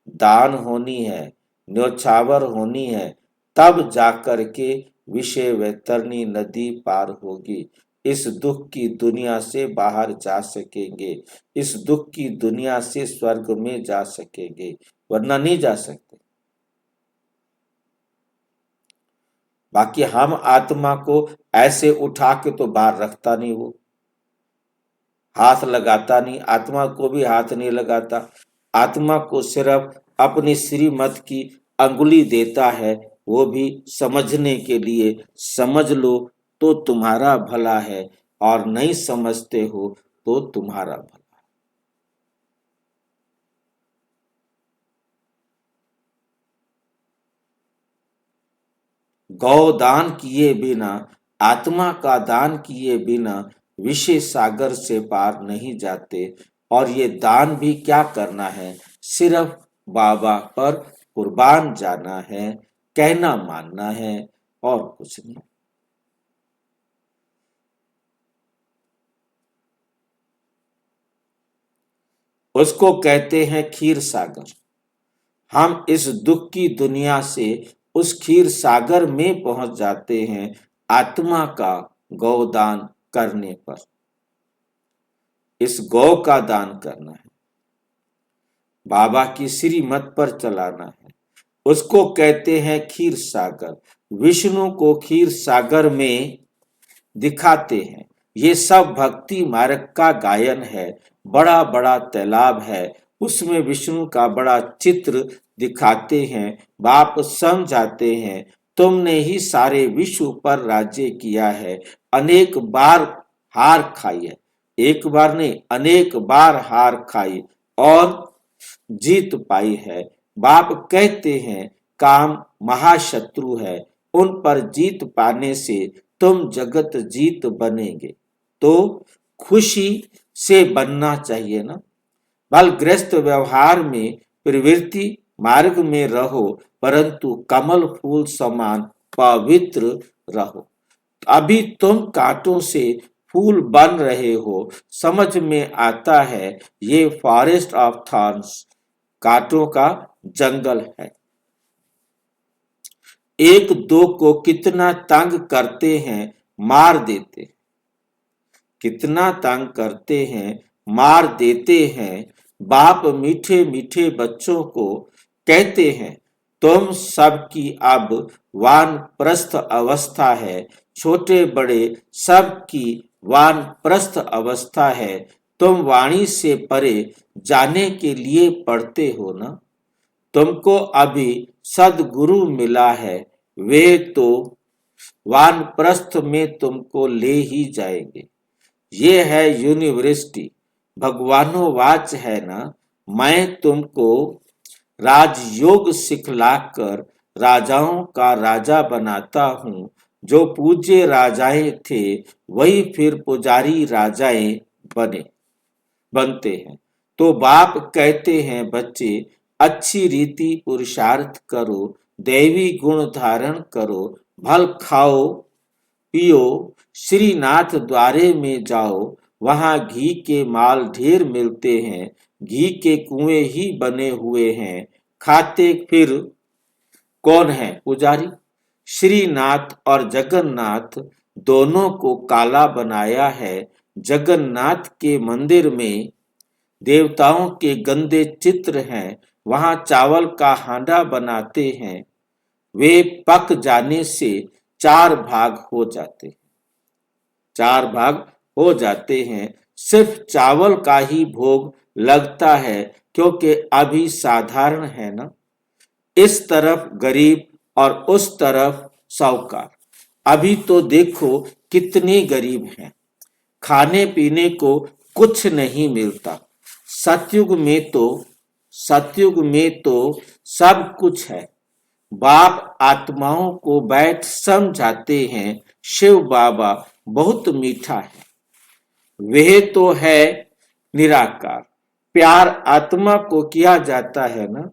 दान होनी है, न्योछावर होनी है, तब जाकर के विषय वैतरणी नदी पार होगी। इस दुख की दुनिया से बाहर जा सकेंगे, इस दुख की दुनिया से स्वर्ग में जा सकेंगे, वरना नहीं जा सकते। बाकी हम आत्मा को ऐसे उठा के तो बाहर रखता नहीं, वो हाथ लगाता नहीं, आत्मा को भी हाथ नहीं लगाता। आत्मा को सिर्फ अपनी श्रीमत की अंगुली देता है, वो भी समझने के लिए। समझ लो तो तुम्हारा भला है, और नहीं समझते हो तो तुम्हारा भला। गौ दान किए बिना, आत्मा का दान किए बिना विषय सागर से पार नहीं जाते। और ये दान भी क्या करना है, सिर्फ बाबा पर कुर्बान जाना है, कहना मानना है, और कुछ नहीं। उसको कहते हैं खीर सागर। हम इस दुख की दुनिया से उस खीर सागर में पहुंच जाते हैं आत्मा का गौदान करने पर। इस गौ का दान करना है, बाबा की श्रीमत पर चलाना है, उसको कहते हैं खीर सागर। विष्णु को खीर सागर में दिखाते हैं। ये सब भक्ति मार्ग का गायन है। बड़ा बड़ा तालाब है, उसमें विष्णु का बड़ा चित्र दिखाते हैं, बाप समझाते हैं, तुमने ही सारे विश्व पर राज्य किया है, अनेक बार हार खाई है, एक बार नहीं अनेक बार हार खाई और जीत पाई है। बाप कहते हैं काम महाशत्रु है, उन पर जीत पाने से तुम जगत जीत बनेंगे। तो खुशी से बनना चाहिए ना। बालग्रस्त व्यवहार में प्रवृत्ति मार्ग में रहो, परंतु कमल फूल समान पवित्र रहो। अभी तुम कांटों से फूल बन रहे हो, समझ में आता है ये फॉरेस्ट ऑफ थॉर्न्स, कांटों का जंगल है। एक दो को कितना तंग करते हैं, मार देते, कितना तंग करते हैं, मार देते हैं। बाप मीठे मीठे बच्चों को कहते हैं तुम सबकी अब वानप्रस्थ अवस्था है, छोटे बड़े सबकी वानप्रस्थ अवस्था है। तुम वाणी से परे जाने के लिए पढ़ते हो ना। तुमको अभी सदगुरु मिला है, वे तो वानप्रस्थ में तुमको ले ही जाएंगे। ये है यूनिवर्सिटी, भगवानोवाच है ना। मैं तुमको राजयोग सिखलाकर राजाओं का राजा बनाता हूँ। जो पूज्य राजाएं थे वही फिर पुजारी राजाएं बनते हैं। तो बाप कहते हैं बच्चे अच्छी रीति पुरुषार्थ करो, दैवी गुण धारण करो, फल खाओ पियो, श्रीनाथ द्वारे में जाओ, वहां घी के माल ढेर मिलते हैं, घी के कुएं ही बने हुए हैं, खाते फिर कौन है पुजारी। श्रीनाथ और जगन्नाथ दोनों को काला बनाया है। जगन्नाथ के मंदिर में देवताओं के गंदे चित्र हैं, वहां चावल का हांडा बनाते हैं, वे पक जाने से चार भाग हो जाते हैं। सिर्फ चावल का ही भोग लगता है, क्योंकि अभी साधारण है ना। इस तरफ गरीब और उस तरफ साहूकार। अभी तो देखो कितने गरीब हैं, खाने पीने को कुछ नहीं मिलता। सतयुग में तो सब कुछ है। बाप आत्माओं को बैठ समझाते हैं शिव बाबा बहुत मीठा है, वह तो है निराकार। प्यार आत्मा को किया जाता है ना,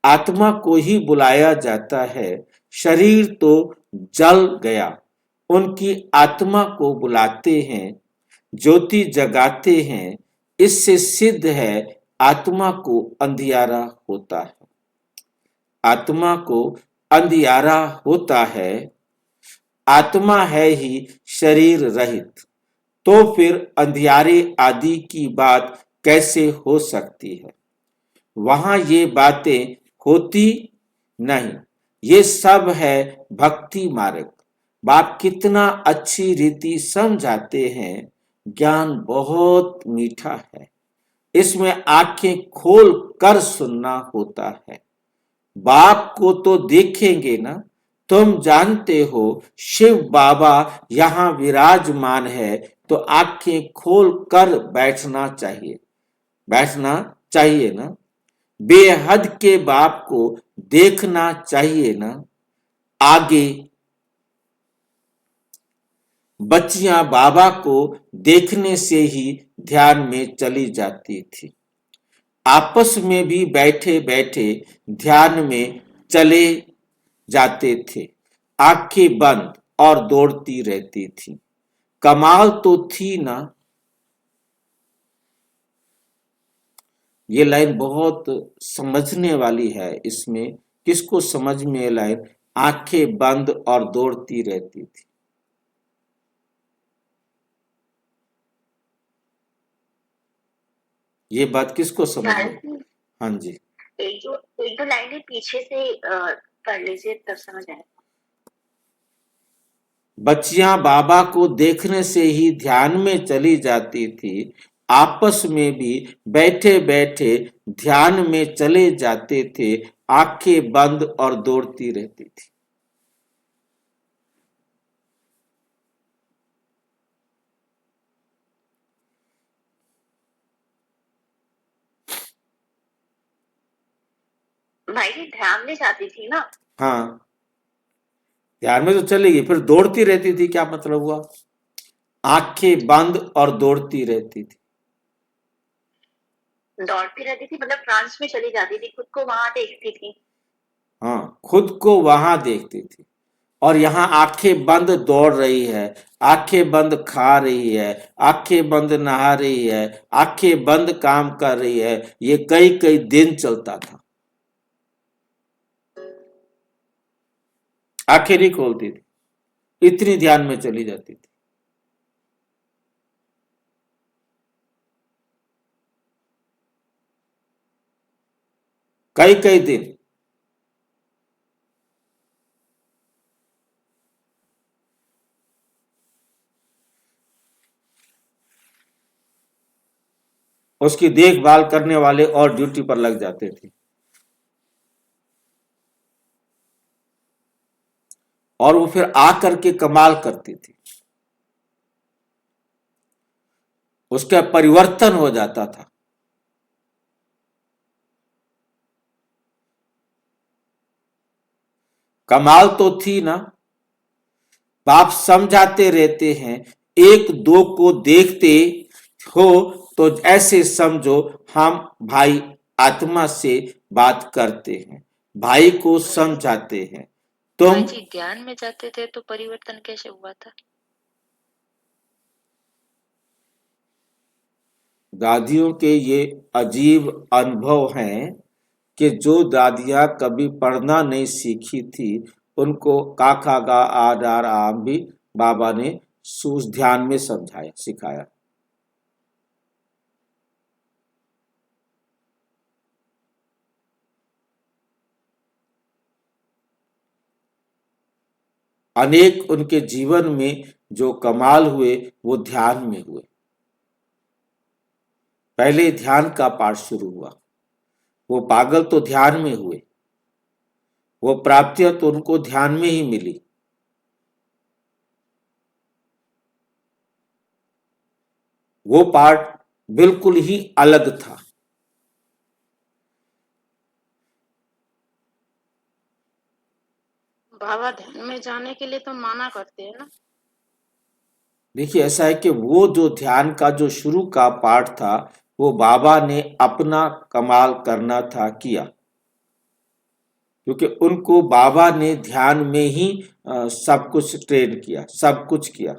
आत्मा को ही बुलाया जाता है। शरीर तो जल गया, उनकी आत्मा को बुलाते हैं, ज्योति जगाते हैं। इससे सिद्ध है आत्मा को अंधियारा होता है, आत्मा को अंधियारा होता है। आत्मा है ही शरीर रहित, तो फिर अंधियारे आदि की बात कैसे हो सकती है। वहां ये बातें होती नहीं, ये सब है भक्ति मार्ग। बाप कितना अच्छी रीति समझाते हैं, ज्ञान बहुत मीठा है, इसमें आंखें खोल कर सुनना होता है। बाप को तो देखेंगे ना। तुम जानते हो शिव बाबा यहाँ विराजमान है, तो आंखें खोल कर बैठना चाहिए ना। बेहद के बाप को देखना चाहिए ना। आगे बच्चियां बाबा को देखने से ही ध्यान में चली जाती थी। आपस में भी बैठे बैठे ध्यान में चले जाते थे, आंखें बंद और दौड़ती रहती थी। कमाल तो थी ना। ये लाइन बहुत समझने वाली है। इसमें किसको समझ में ये लाइन, आंखें बंद और दौड़ती रहती थी। ये बात किसको समझ में? हाँ जी, एक दो लाइनें पीछे से पढ़ लीजिए तब समझ आएगा। बच्चियां बाबा को देखने से ही ध्यान में चली जाती थी, आपस में भी बैठे बैठे ध्यान में चले जाते थे, आंखें बंद और दौड़ती रहती थी। भाई जी ध्यान में जाती थी ना। हाँ, ध्यान में तो चलेगी, फिर दौड़ती रहती थी, क्या मतलब हुआ? आंखें बंद और दौड़ती रहती थी। दौड़ती रहती थी मतलब ट्रांस में चली जाती थी, खुद को वहां देखती थी। हाँ, खुद को वहां देखती थी, और यहाँ आंखें बंद दौड़ रही है, आंखें बंद खा रही है, आंखें बंद नहा रही है, आंखें बंद काम कर रही है। ये कई कई दिन चलता था, आंखें नहीं खोलती थी, इतनी ध्यान में चली जाती थी। कई कई दिन। उसकी देखभाल करने वाले और ड्यूटी पर लग जाते थे, और वो फिर आकर के कमाल करती थी, उसका परिवर्तन हो जाता था। कमाल तो थी ना। बाप समझाते रहते हैं, एक दो को देखते हो तो ऐसे समझो हम भाई आत्मा से बात करते हैं, भाई को समझाते हैं। तुम भाई जी ज्ञान में जाते थे तो परिवर्तन कैसे हुआ था? दादियों के ये अजीब अनुभव हैं कि जो दादियां कभी पढ़ना नहीं सीखी थी, उनको का खा गा आ डार आम भी बाबा ने सूझ ध्यान में समझाया सिखाया। अनेक उनके जीवन में जो कमाल हुए वो ध्यान में हुए। पहले ध्यान का पाठ शुरू हुआ, वो पागल तो ध्यान में हुए, वो प्राप्तियां तो उनको ध्यान में ही मिली। वो पाठ बिल्कुल ही अलग था। बाबा ध्यान में जाने के लिए तो माना करते हैं ना। देखिए, ऐसा है कि वो जो ध्यान का जो शुरू का पाठ था, वो बाबा ने अपना कमाल करना था किया, क्योंकि उनको बाबा ने ध्यान में ही सब कुछ ट्रेन किया, सब कुछ किया।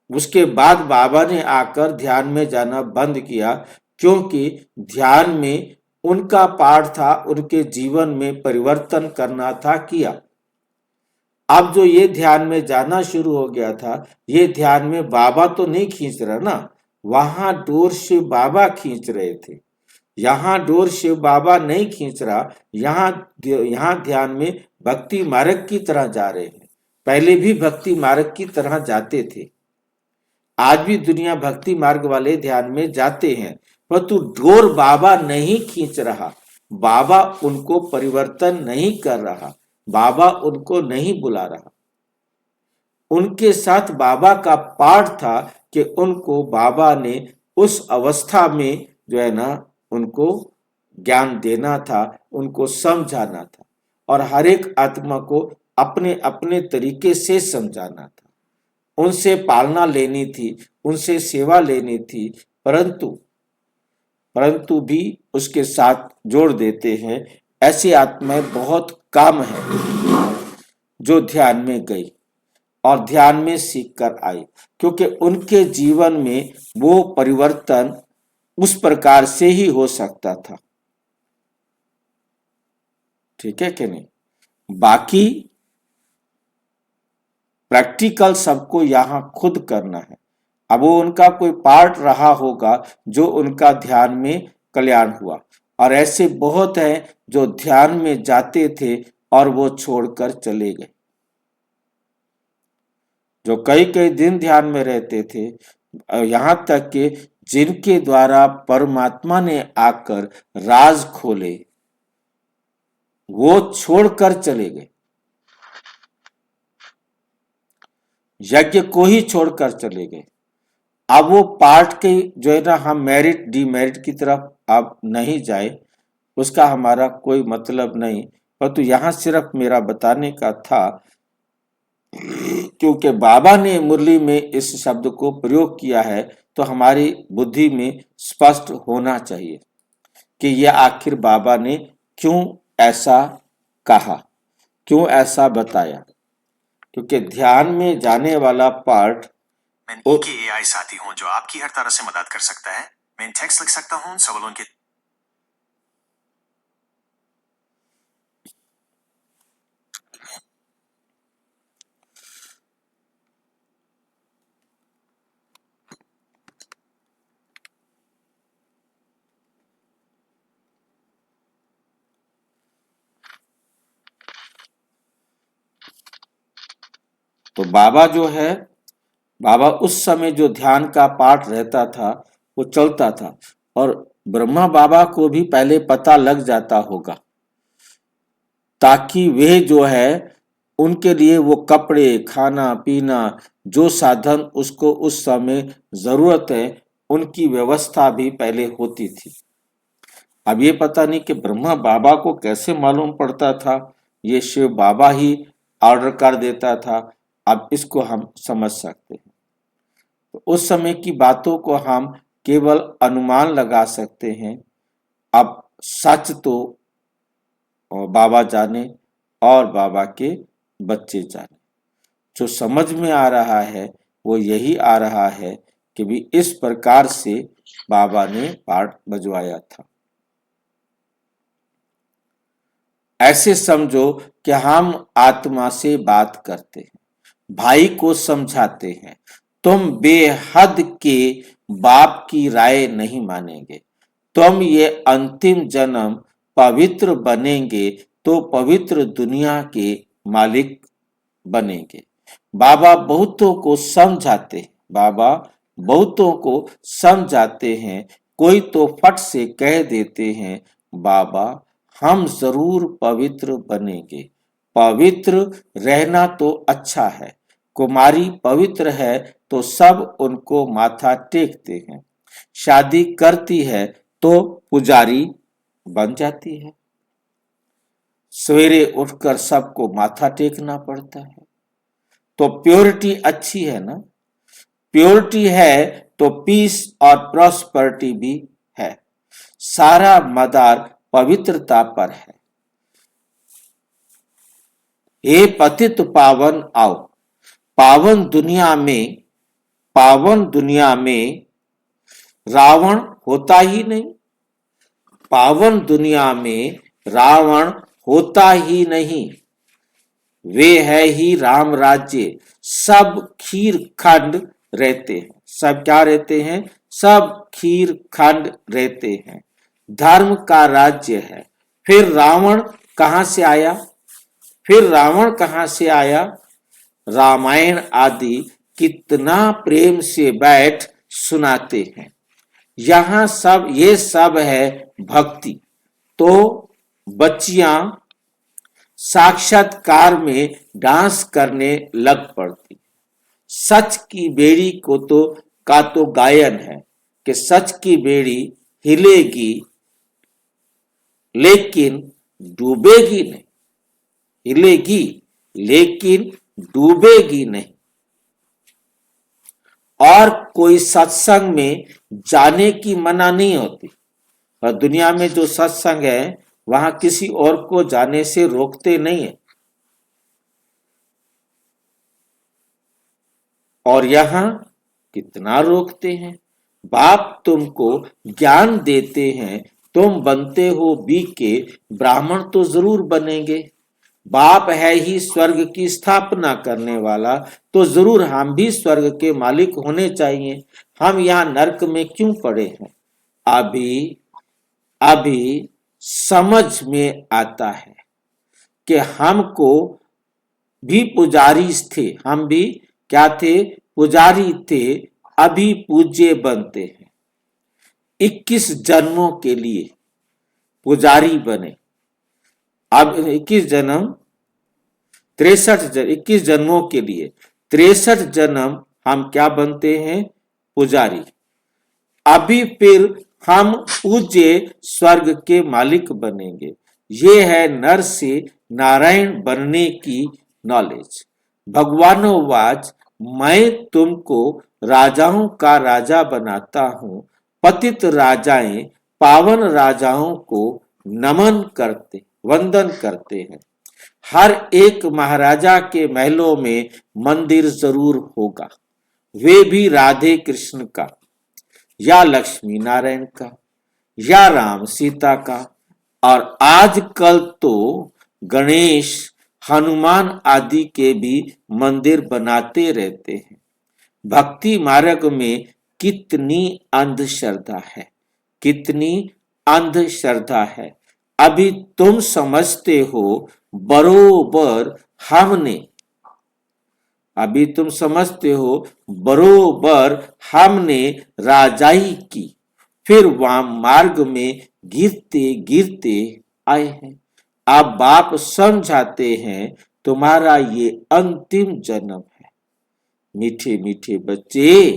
उसके बाद बाबा ने आकर ध्यान में जाना बंद किया, क्योंकि ध्यान में उनका पाठ था, उनके जीवन में परिवर्तन करना था, किया। अब जो ये ध्यान में जाना शुरू हो गया था, ये ध्यान में बाबा तो नहीं खींच रहा ना, वहां डोर शिव बाबा खींच रहे थे। यहाँ डोर शिव बाबा नहीं खींच रहा, यहाँ ध्यान में भक्ति मार्ग की तरह जा रहे हैं। पहले भी भक्ति मार्ग की तरह जाते थे, आज भी दुनिया भक्ति मार्ग वाले ध्यान में जाते हैं, परंतु डोर बाबा नहीं खींच रहा, बाबा उनको परिवर्तन नहीं कर रहा, बाबा उनको नहीं बुला रहा। उनके साथ बाबा का पाठ था कि उनको बाबा ने उस अवस्था में जो है ना, उनको ज्ञान देना था, उनको समझाना था, और हर एक आत्मा को अपने अपने तरीके से समझाना था, उनसे पालना लेनी थी, उनसे सेवा लेनी थी। परंतु भी उसके साथ जोड़ देते हैं, ऐसी आत्माएं बहुत कम है जो ध्यान में गई और ध्यान में सीख कर आई, क्योंकि उनके जीवन में वो परिवर्तन उस प्रकार से ही हो सकता था। ठीक है कि नहीं? बाकी प्रैक्टिकल सबको यहां खुद करना है। अब वो उनका कोई पार्ट रहा होगा जो उनका ध्यान में कल्याण हुआ, और ऐसे बहुत हैं जो ध्यान में जाते थे और वो छोड़कर चले गए, जो कई कई दिन ध्यान में रहते थे, यहां तक कि जिनके द्वारा परमात्मा ने आकर राज खोले, वो छोड़कर चले गए, यज्ञ को ही छोड़कर चले गए। अब वो पार्ट के जो है ना, हम मेरिट डिमेरिट की तरफ अब नहीं जाए उसका हमारा कोई मतलब नहीं, परंतु यहाँ सिर्फ मेरा बताने का था क्योंकि बाबा ने मुरली में इस शब्द को प्रयोग किया है तो हमारी बुद्धि में स्पष्ट होना चाहिए कि यह आखिर बाबा ने क्यों ऐसा कहा, क्यों ऐसा बताया। क्योंकि ध्यान में जाने वाला पार्ट मैं के एआई साथी हूं जो आपकी हर तरह से मदद कर सकता है। मैं टेक्स्ट लिख सकता हूं सवालों के। तो बाबा जो है, बाबा उस समय जो ध्यान का पाठ रहता था वो चलता था और ब्रह्मा बाबा को भी पहले पता लग जाता होगा, ताकि वे जो है उनके लिए वो कपड़े, खाना पीना, जो साधन उसको उस समय जरूरत है उनकी व्यवस्था भी पहले होती थी। अब ये पता नहीं कि ब्रह्मा बाबा को कैसे मालूम पड़ता था, ये शिव बाबा ही ऑर्डर कर देता था। अब इसको हम समझ सकते हैं। तो उस समय की बातों को हम केवल अनुमान लगा सकते हैं। अब सच तो बाबा जाने और बाबा के बच्चे जाने। जो समझ में आ रहा है वो यही आ रहा है कि भी इस प्रकार से बाबा ने पाठ बजवाया था। ऐसे समझो कि हम आत्मा से बात करते हैं, भाई को समझाते हैं, तुम बेहद के बाप की राय नहीं मानेंगे, तुम ये अंतिम जन्म पवित्र बनेंगे तो पवित्र दुनिया के मालिक बनेंगे। बाबा बहुतों को समझाते हैं, बाबा बहुतों को समझाते हैं। कोई तो फट से कह देते हैं बाबा हम जरूर पवित्र बनेंगे। पवित्र रहना तो अच्छा है, कुमारी पवित्र है तो सब उनको माथा टेकते हैं, शादी करती है तो पुजारी बन जाती है, सवेरे उठकर सबको माथा टेकना पड़ता है। तो प्योरिटी अच्छी है ना, प्योरिटी है तो पीस और प्रॉस्पेरिटी भी है। सारा मदार पवित्रता पर है। हे पतित पावन आओ, पावन दुनिया में रावण होता ही नहीं, पावन दुनिया में रावण होता ही नहीं, वे है ही राम राज्य। सब खीर खंड रहते हैं, सब क्या रहते हैं, सब खीर खंड रहते हैं, धर्म का राज्य है। फिर रावण कहां से आया, फिर रावण कहां से आया, रामायण आदि कितना प्रेम से बैठ सुनाते हैं। यहाँ सब ये सब है भक्ति। तो बच्चियां साक्षात्कार में डांस करने लग पड़ती। सच की बेड़ी को का तो गायन है कि सच की बेड़ी हिलेगी लेकिन डूबेगी नहीं, हिलेगी लेकिन डूबेगी नहीं। और कोई सत्संग में जाने की मना नहीं होती, और दुनिया में जो सत्संग है वहां किसी और को जाने से रोकते नहीं है। और यहां कितना रोकते हैं। बाप तुमको ज्ञान देते हैं, तुम बनते हो बीके, ब्राह्मण तो जरूर बनेंगे। बाप है ही स्वर्ग की स्थापना करने वाला, तो जरूर हम भी स्वर्ग के मालिक होने चाहिए। हम यहाँ नरक में क्यों पड़े हैं। अभी समझ में आता है कि हमको भी पुजारी थे, हम भी क्या थे, पुजारी थे, अभी पूज्य बनते हैं। 21 जन्मों के लिए पुजारी बने। अब 21 जन्म 21 जन्मों के लिए 63 जन्म हम क्या बनते हैं, पुजारी। अभी फिर हम पूज्य स्वर्ग के मालिक बनेंगे। ये है नर से नारायण बनने की नॉलेज। भगवानोवाच, मैं तुमको राजाओं का राजा बनाता हूँ। पतित राजाएं पावन राजाओं को नमन करते, वंदन करते हैं। हर एक महाराजा के महलों में मंदिर जरूर होगा, वे भी राधे कृष्ण का, या लक्ष्मी नारायण का, या राम सीता का, और आजकल तो गणेश, हनुमान आदि के भी मंदिर बनाते रहते हैं। भक्ति मार्ग में कितनी अंधश्रद्धा है, कितनी अंधश्रद्धा है। अभी तुम समझते हो बरोबर हमने राजाई की, फिर वाम मार्ग में गिरते गिरते आए हैं। अब बाप समझाते हैं तुम्हारा ये अंतिम जन्म है। मीठे मीठे बच्चे,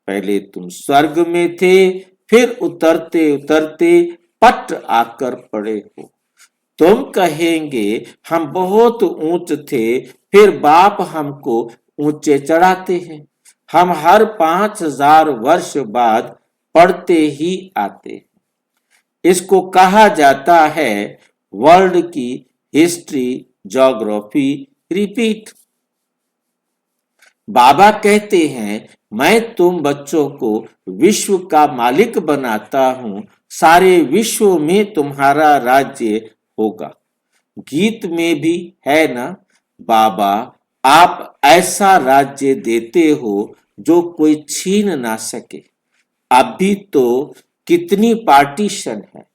पहले तुम स्वर्ग में थे, फिर उतरते उतरते पट आकर पड़े हो। तुम कहेंगे हम बहुत ऊंच थे, फिर बाप हमको ऊंचे चढ़ाते हैं। हम हर 5000 वर्ष बाद पढ़ते ही आते हैं। इसको कहा जाता है वर्ल्ड की हिस्ट्री ज्योग्राफी रिपीट। बाबा कहते हैं मैं तुम बच्चों को विश्व का मालिक बनाता हूं, सारे विश्व में तुम्हारा राज्य होगा। गीत में भी है ना, बाबा आप ऐसा राज्य देते हो जो कोई छीन ना सके। अभी तो कितनी पार्टीशन है,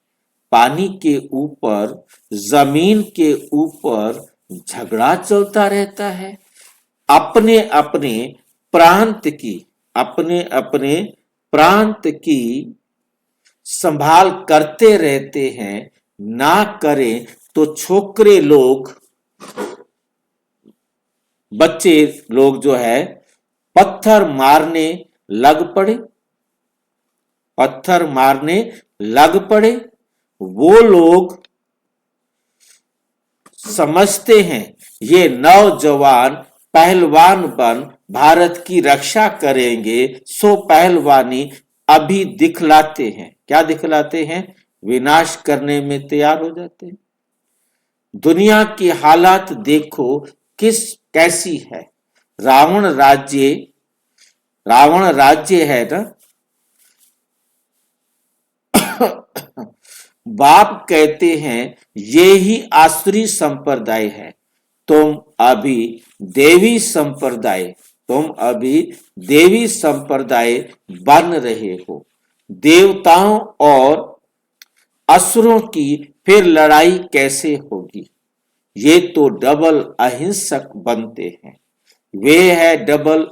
पानी के ऊपर, जमीन के ऊपर झगड़ा चलता रहता है। अपने अपने प्रांत की संभाल करते रहते हैं। ना करें तो छोकरे लोग, बच्चे लोग जो है पत्थर मारने लग पड़े। वो लोग समझते हैं ये नौजवान पहलवान बन भारत की रक्षा करेंगे, सो पहलवानी अभी दिखलाते हैं। क्या दिखलाते हैं? विनाश करने में तैयार हो जाते हैं। दुनिया की हालात देखो कैसी है। रावण राज्य है ना। बाप कहते हैं ये ही आसुरी संप्रदाय है। तुम अभी देवी संप्रदाय बन रहे हो। देवताओं और असुरों की फिर लड़ाई कैसे होगी? ये तो डबल अहिंसक बनते हैं। वे हैं डबल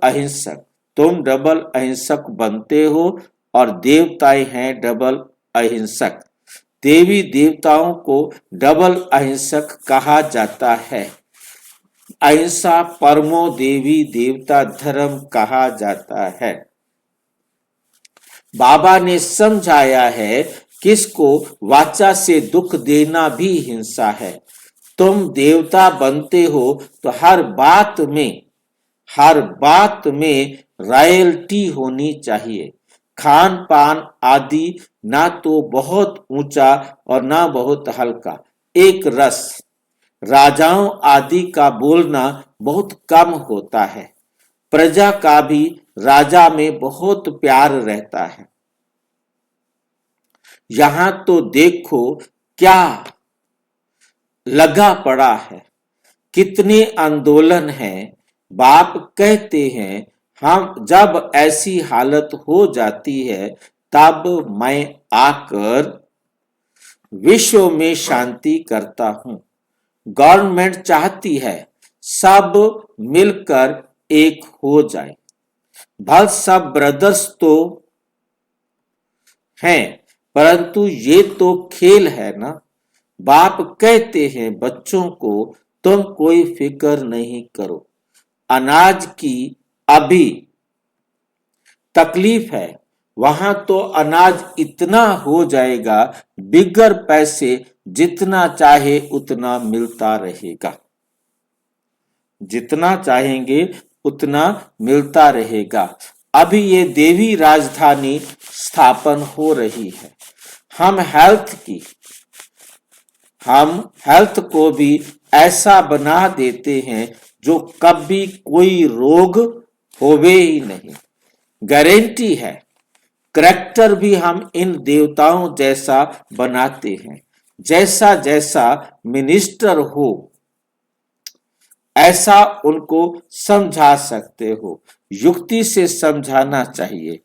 अहिंसक। तुम डबल अहिंसक बनते हो और देवताएं हैं डबल अहिंसक। देवी देवताओं को डबल अहिंसक कहा जाता है। अहिंसा परमो देवी देवता धर्म कहा जाता है। बाबा ने समझाया है किसको वाचा से दुख देना भी हिंसा है। तुम देवता बनते हो तो हर बात में रॉयल्टी होनी चाहिए। खान पान आदि ना तो बहुत ऊंचा और ना बहुत हल्का, एक रस। राजाओं आदि का बोलना बहुत कम होता है। प्रजा का भी राजा में बहुत प्यार रहता है। यहां तो देखो क्या लगा पड़ा है, कितने आंदोलन हैं। बाप कहते हैं हम जब ऐसी हालत हो जाती है तब मैं आकर विश्व में शांति करता हूं। गवर्नमेंट चाहती है सब मिलकर एक हो जाए। भल सब ब्रदर्स तो हैं, परंतु ये तो खेल है ना। बाप कहते हैं बच्चों को तुम कोई फिक्र नहीं करो। अनाज की अभी तकलीफ है, वहां तो अनाज इतना हो जाएगा, बिगर पैसे जितना चाहे उतना मिलता रहेगा, जितना चाहेंगे उतना मिलता रहेगा। अभी ये देवी राजधानी स्थापन हो रही है। हम हेल्थ को भी ऐसा बना देते हैं जो कभी कोई रोग होवे ही नहीं, गारंटी है। करैक्टर भी हम इन देवताओं जैसा बनाते हैं, जैसा जैसा मिनिस्टर हो ऐसा उनको समझा सकते हो, युक्ति से समझाना चाहिए।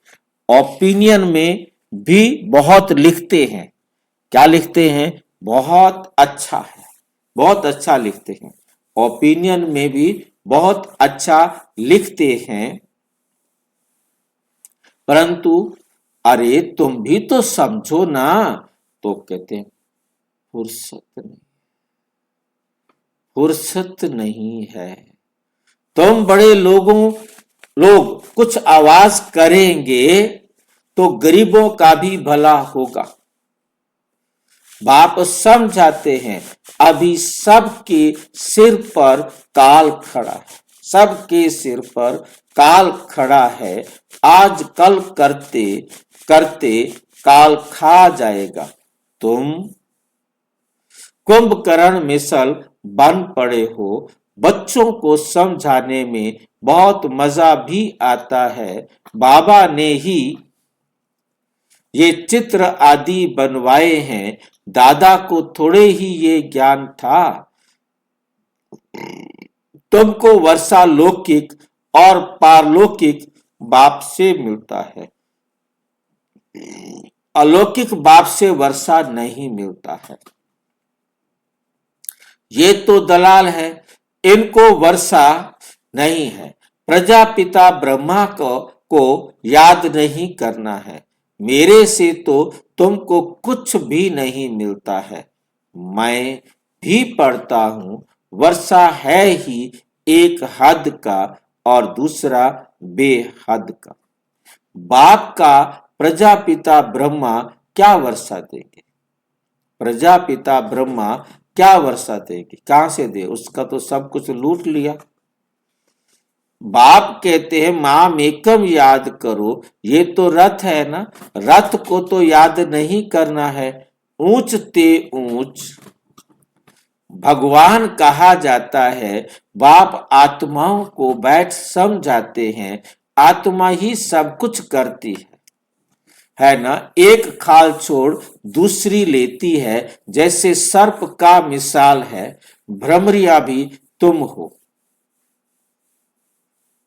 ओपिनियन में भी बहुत लिखते हैं, क्या लिखते हैं? बहुत अच्छा है, बहुत अच्छा लिखते हैं। ओपिनियन में भी बहुत अच्छा लिखते हैं, परंतु अरे तुम भी तो समझो ना, तो कहते हैं फुर्सत नहीं है। तुम बड़े लोग कुछ आवाज करेंगे तो गरीबों का भी भला होगा। बाप समझाते हैं, अभी सबके सिर पर काल खड़ा है, सबके सिर पर काल खड़ा है। आज कल करते करते काल खा जाएगा। तुम कुंभकर्ण मिसल बन पड़े हो। बच्चों को समझाने में बहुत मजा भी आता है। बाबा ने ही ये चित्र आदि बनवाए हैं, दादा को थोड़े ही ये ज्ञान था। तुमको वर्षा लौकिक और पारलौकिक बाप से मिलता है, अलौकिक बाप से वर्षा नहीं मिलता है। ये तो दलाल है, इनको वर्षा नहीं है। प्रजापिता ब्रह्मा को याद नहीं करना है। मेरे से तो तुमको कुछ भी नहीं मिलता है। मैं भी पढ़ता हूं, वर्षा है ही एक हद का और दूसरा बेहद का। बाप का प्रजापिता ब्रह्मा क्या वर्षा देंगे? प्रजापिता ब्रह्मा क्या वर्षा देगी? कहां से दे? उसका तो सब कुछ लूट लिया। बाप कहते हैं माम एकम याद करो। ये तो रथ है ना, रथ को तो याद नहीं करना है। ऊंच ते ऊंच भगवान कहा जाता है। बाप आत्माओं को बैठ समझाते हैं, आत्मा ही सब कुछ करती है ना। एक खाल छोड़ दूसरी लेती है, जैसे सर्प का मिसाल है। भ्रमरिया भी तुम हो।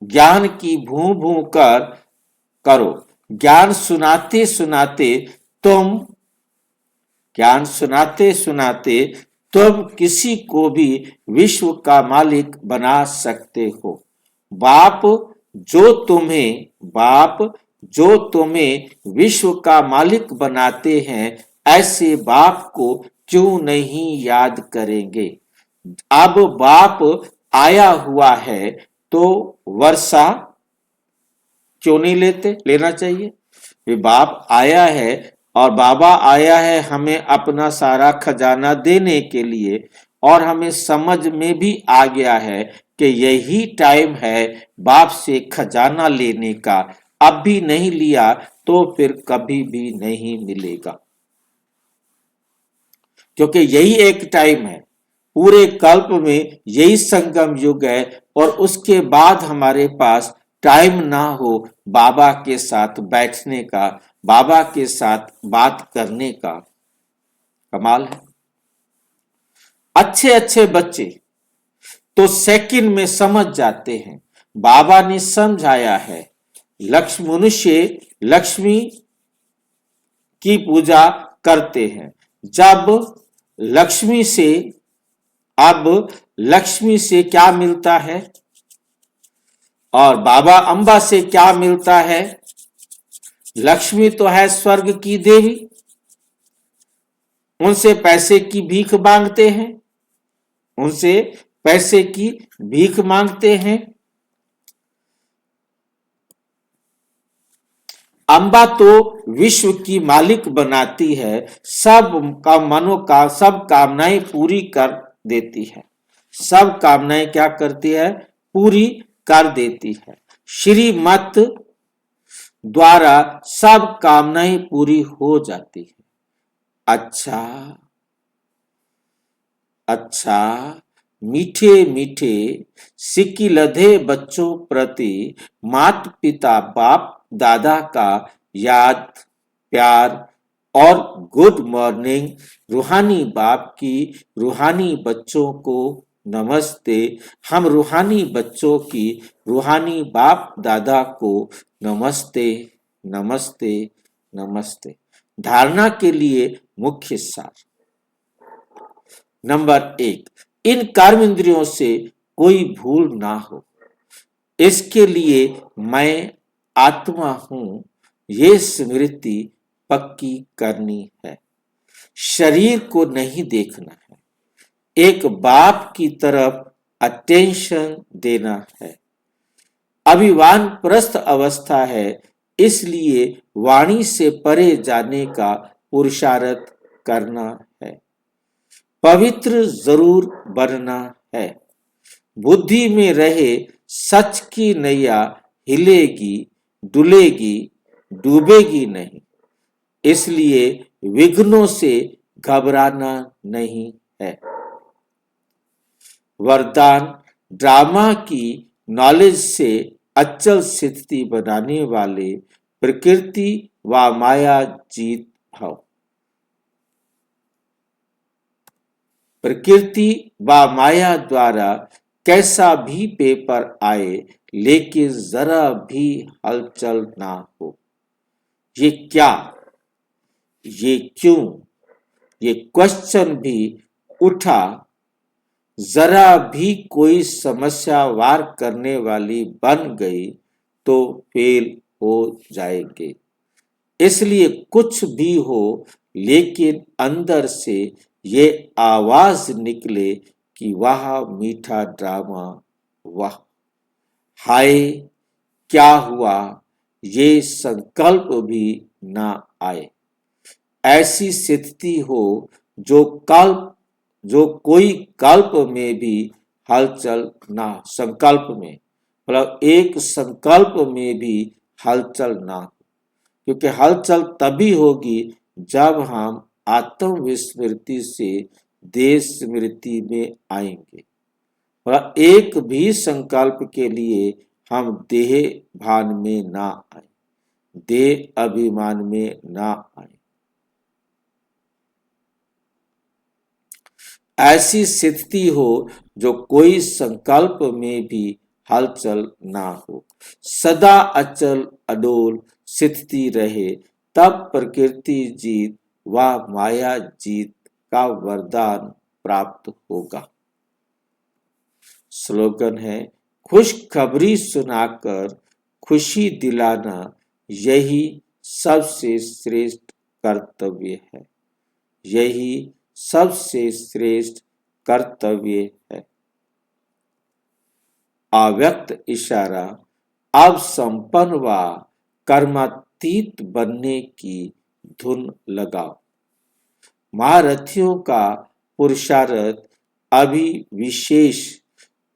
ज्ञान की भू भू करो। ज्ञान सुनाते सुनाते तुम किसी को भी विश्व का मालिक बना सकते हो। बाप जो तुम्हें विश्व का मालिक बनाते हैं, ऐसे बाप को क्यों नहीं याद करेंगे? अब बाप आया हुआ है तो वर्षा क्यों नहीं लेना चाहिए? वे बाप आया है और बाबा आया है हमें अपना सारा खजाना देने के लिए, और हमें समझ में भी आ गया है कि यही टाइम है बाप से खजाना लेने का। अब भी नहीं लिया तो फिर कभी भी नहीं मिलेगा, क्योंकि यही एक टाइम है। पूरे कल्प में यही संगम युग है, और उसके बाद हमारे पास टाइम ना हो बाबा के साथ बैठने का, बाबा के साथ बात करने का। कमाल है। अच्छे बच्चे तो सेकंड में समझ जाते हैं। बाबा ने समझाया है, मनुष्य लक्ष्मी की पूजा करते हैं। अब लक्ष्मी से क्या मिलता है? और बाबा अंबा से क्या मिलता है? लक्ष्मी तो है स्वर्ग की देवी, उनसे पैसे की भीख मांगते हैं, अम्बा तो विश्व की मालिक बनाती है, सब का मनों का सब कामनाएं पूरी कर देती है, सब कामनाएं क्या करती है? पूरी कर देती है। श्रीमत द्वारा सब कामनाएं पूरी हो जाती है। अच्छा, मीठे मीठे सिक्की लधे बच्चों प्रति माता पिता बाप दादा का याद प्यार और गुड मॉर्निंग। रूहानी बाप की रूहानी बच्चों को नमस्ते। हम रूहानी बच्चों की रूहानी बाप दादा को नमस्ते नमस्ते नमस्ते। धारणा के लिए मुख्य सार। नंबर 1, इन कर्म इंद्रियों से कोई भूल ना हो, इसके लिए मैं आत्मा हूं ये स्मृति पक्की करनी है। शरीर को नहीं देखना है, एक बाप की तरफ अटेंशन देना है। अभी वानप्रस्थ अवस्था है, इसलिए वाणी से परे जाने का पुरुषार्थ करना है। पवित्र जरूर बनना है। बुद्धि में रहे सच की नैया हिलेगी डुलेगी डूबेगी नहीं, इसलिए विघ्नों से घबराना नहीं है। वरदान ड्रामा की नॉलेज से अचल स्थिति बनाने वाले प्रकृति व माया जीत भाव। प्रकृति व माया द्वारा कैसा भी पेपर आए, लेकिन जरा भी हलचल ना हो। ये क्या, ये क्यों, ये क्वेश्चन भी उठा, जरा भी कोई समस्या वार करने वाली बन गई तो फेल हो जाएंगे। इसलिए कुछ भी हो, लेकिन अंदर से ये आवाज निकले कि वाह मीठा ड्रामा, वाह, हाय क्या हुआ, ये संकल्प भी ना आए। ऐसी स्थिति हो जो कोई कल्प में भी हलचल ना, संकल्प में मतलब एक संकल्प में भी हलचल ना हो, क्योंकि हलचल तभी होगी जब हम आत्म विस्मृति से देह स्मृति में आएंगे। और एक भी संकल्प के लिए हम देह भान में ना आए, देह अभिमान में ना आए। ऐसी स्थिति हो जो कोई संकल्प में भी हलचल ना हो, सदा अचल अडोल स्थिति रहे, तब प्रकृति जीत व माया जीत का वरदान प्राप्त होगा। स्लोगन है, खुशखबरी सुनाकर खुशी दिलाना यही सबसे श्रेष्ठ कर्तव्य है, यही सबसे श्रेष्ठ कर्तव्य है। अव्यक्त इशारा, अब संपन्न व कर्मातीत बनने की धुन लगाओ। महारथियों का पुरुषार्थ अभी विशेष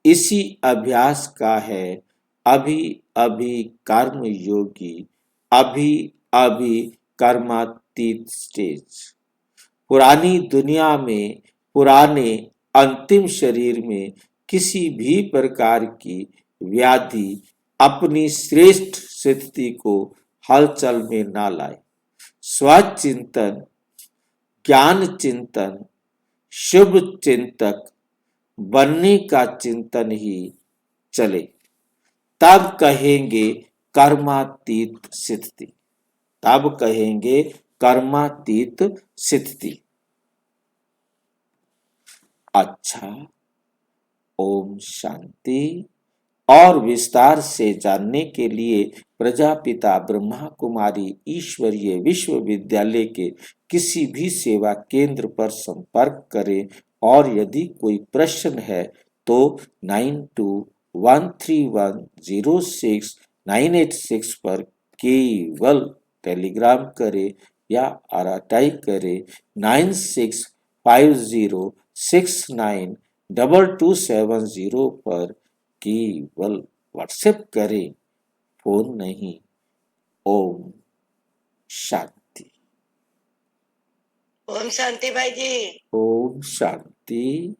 इसी अभ्यास का है। अभी अभी कर्म योगी, अभी अभी कर्मातीत स्टेज। पुरानी दुनिया में, पुराने अंतिम शरीर में किसी भी प्रकार की व्याधि अपनी श्रेष्ठ स्थिति को हलचल में ना लाए। स्वचिंतन, ज्ञान चिंतन, शुभ चिंतक बनने का चिंतन ही चले, तब कहेंगे कर्मातीत स्थिति, तब कहेंगे कर्मातीत स्थिति। अच्छा, ओम शांति। और विस्तार से जानने के लिए प्रजापिता ब्रह्मा कुमारी ईश्वरीय विश्वविद्यालय के किसी भी सेवा केंद्र पर संपर्क करें, और यदि कोई प्रश्न है तो 9213106986 पर केवल टेलीग्राम करे या आरटीआई करे 9650692270 पर केवल व्हाट्सएप करें, फोन नहीं। ओम शांति। ओम शांति भाई जी। ओम शांति।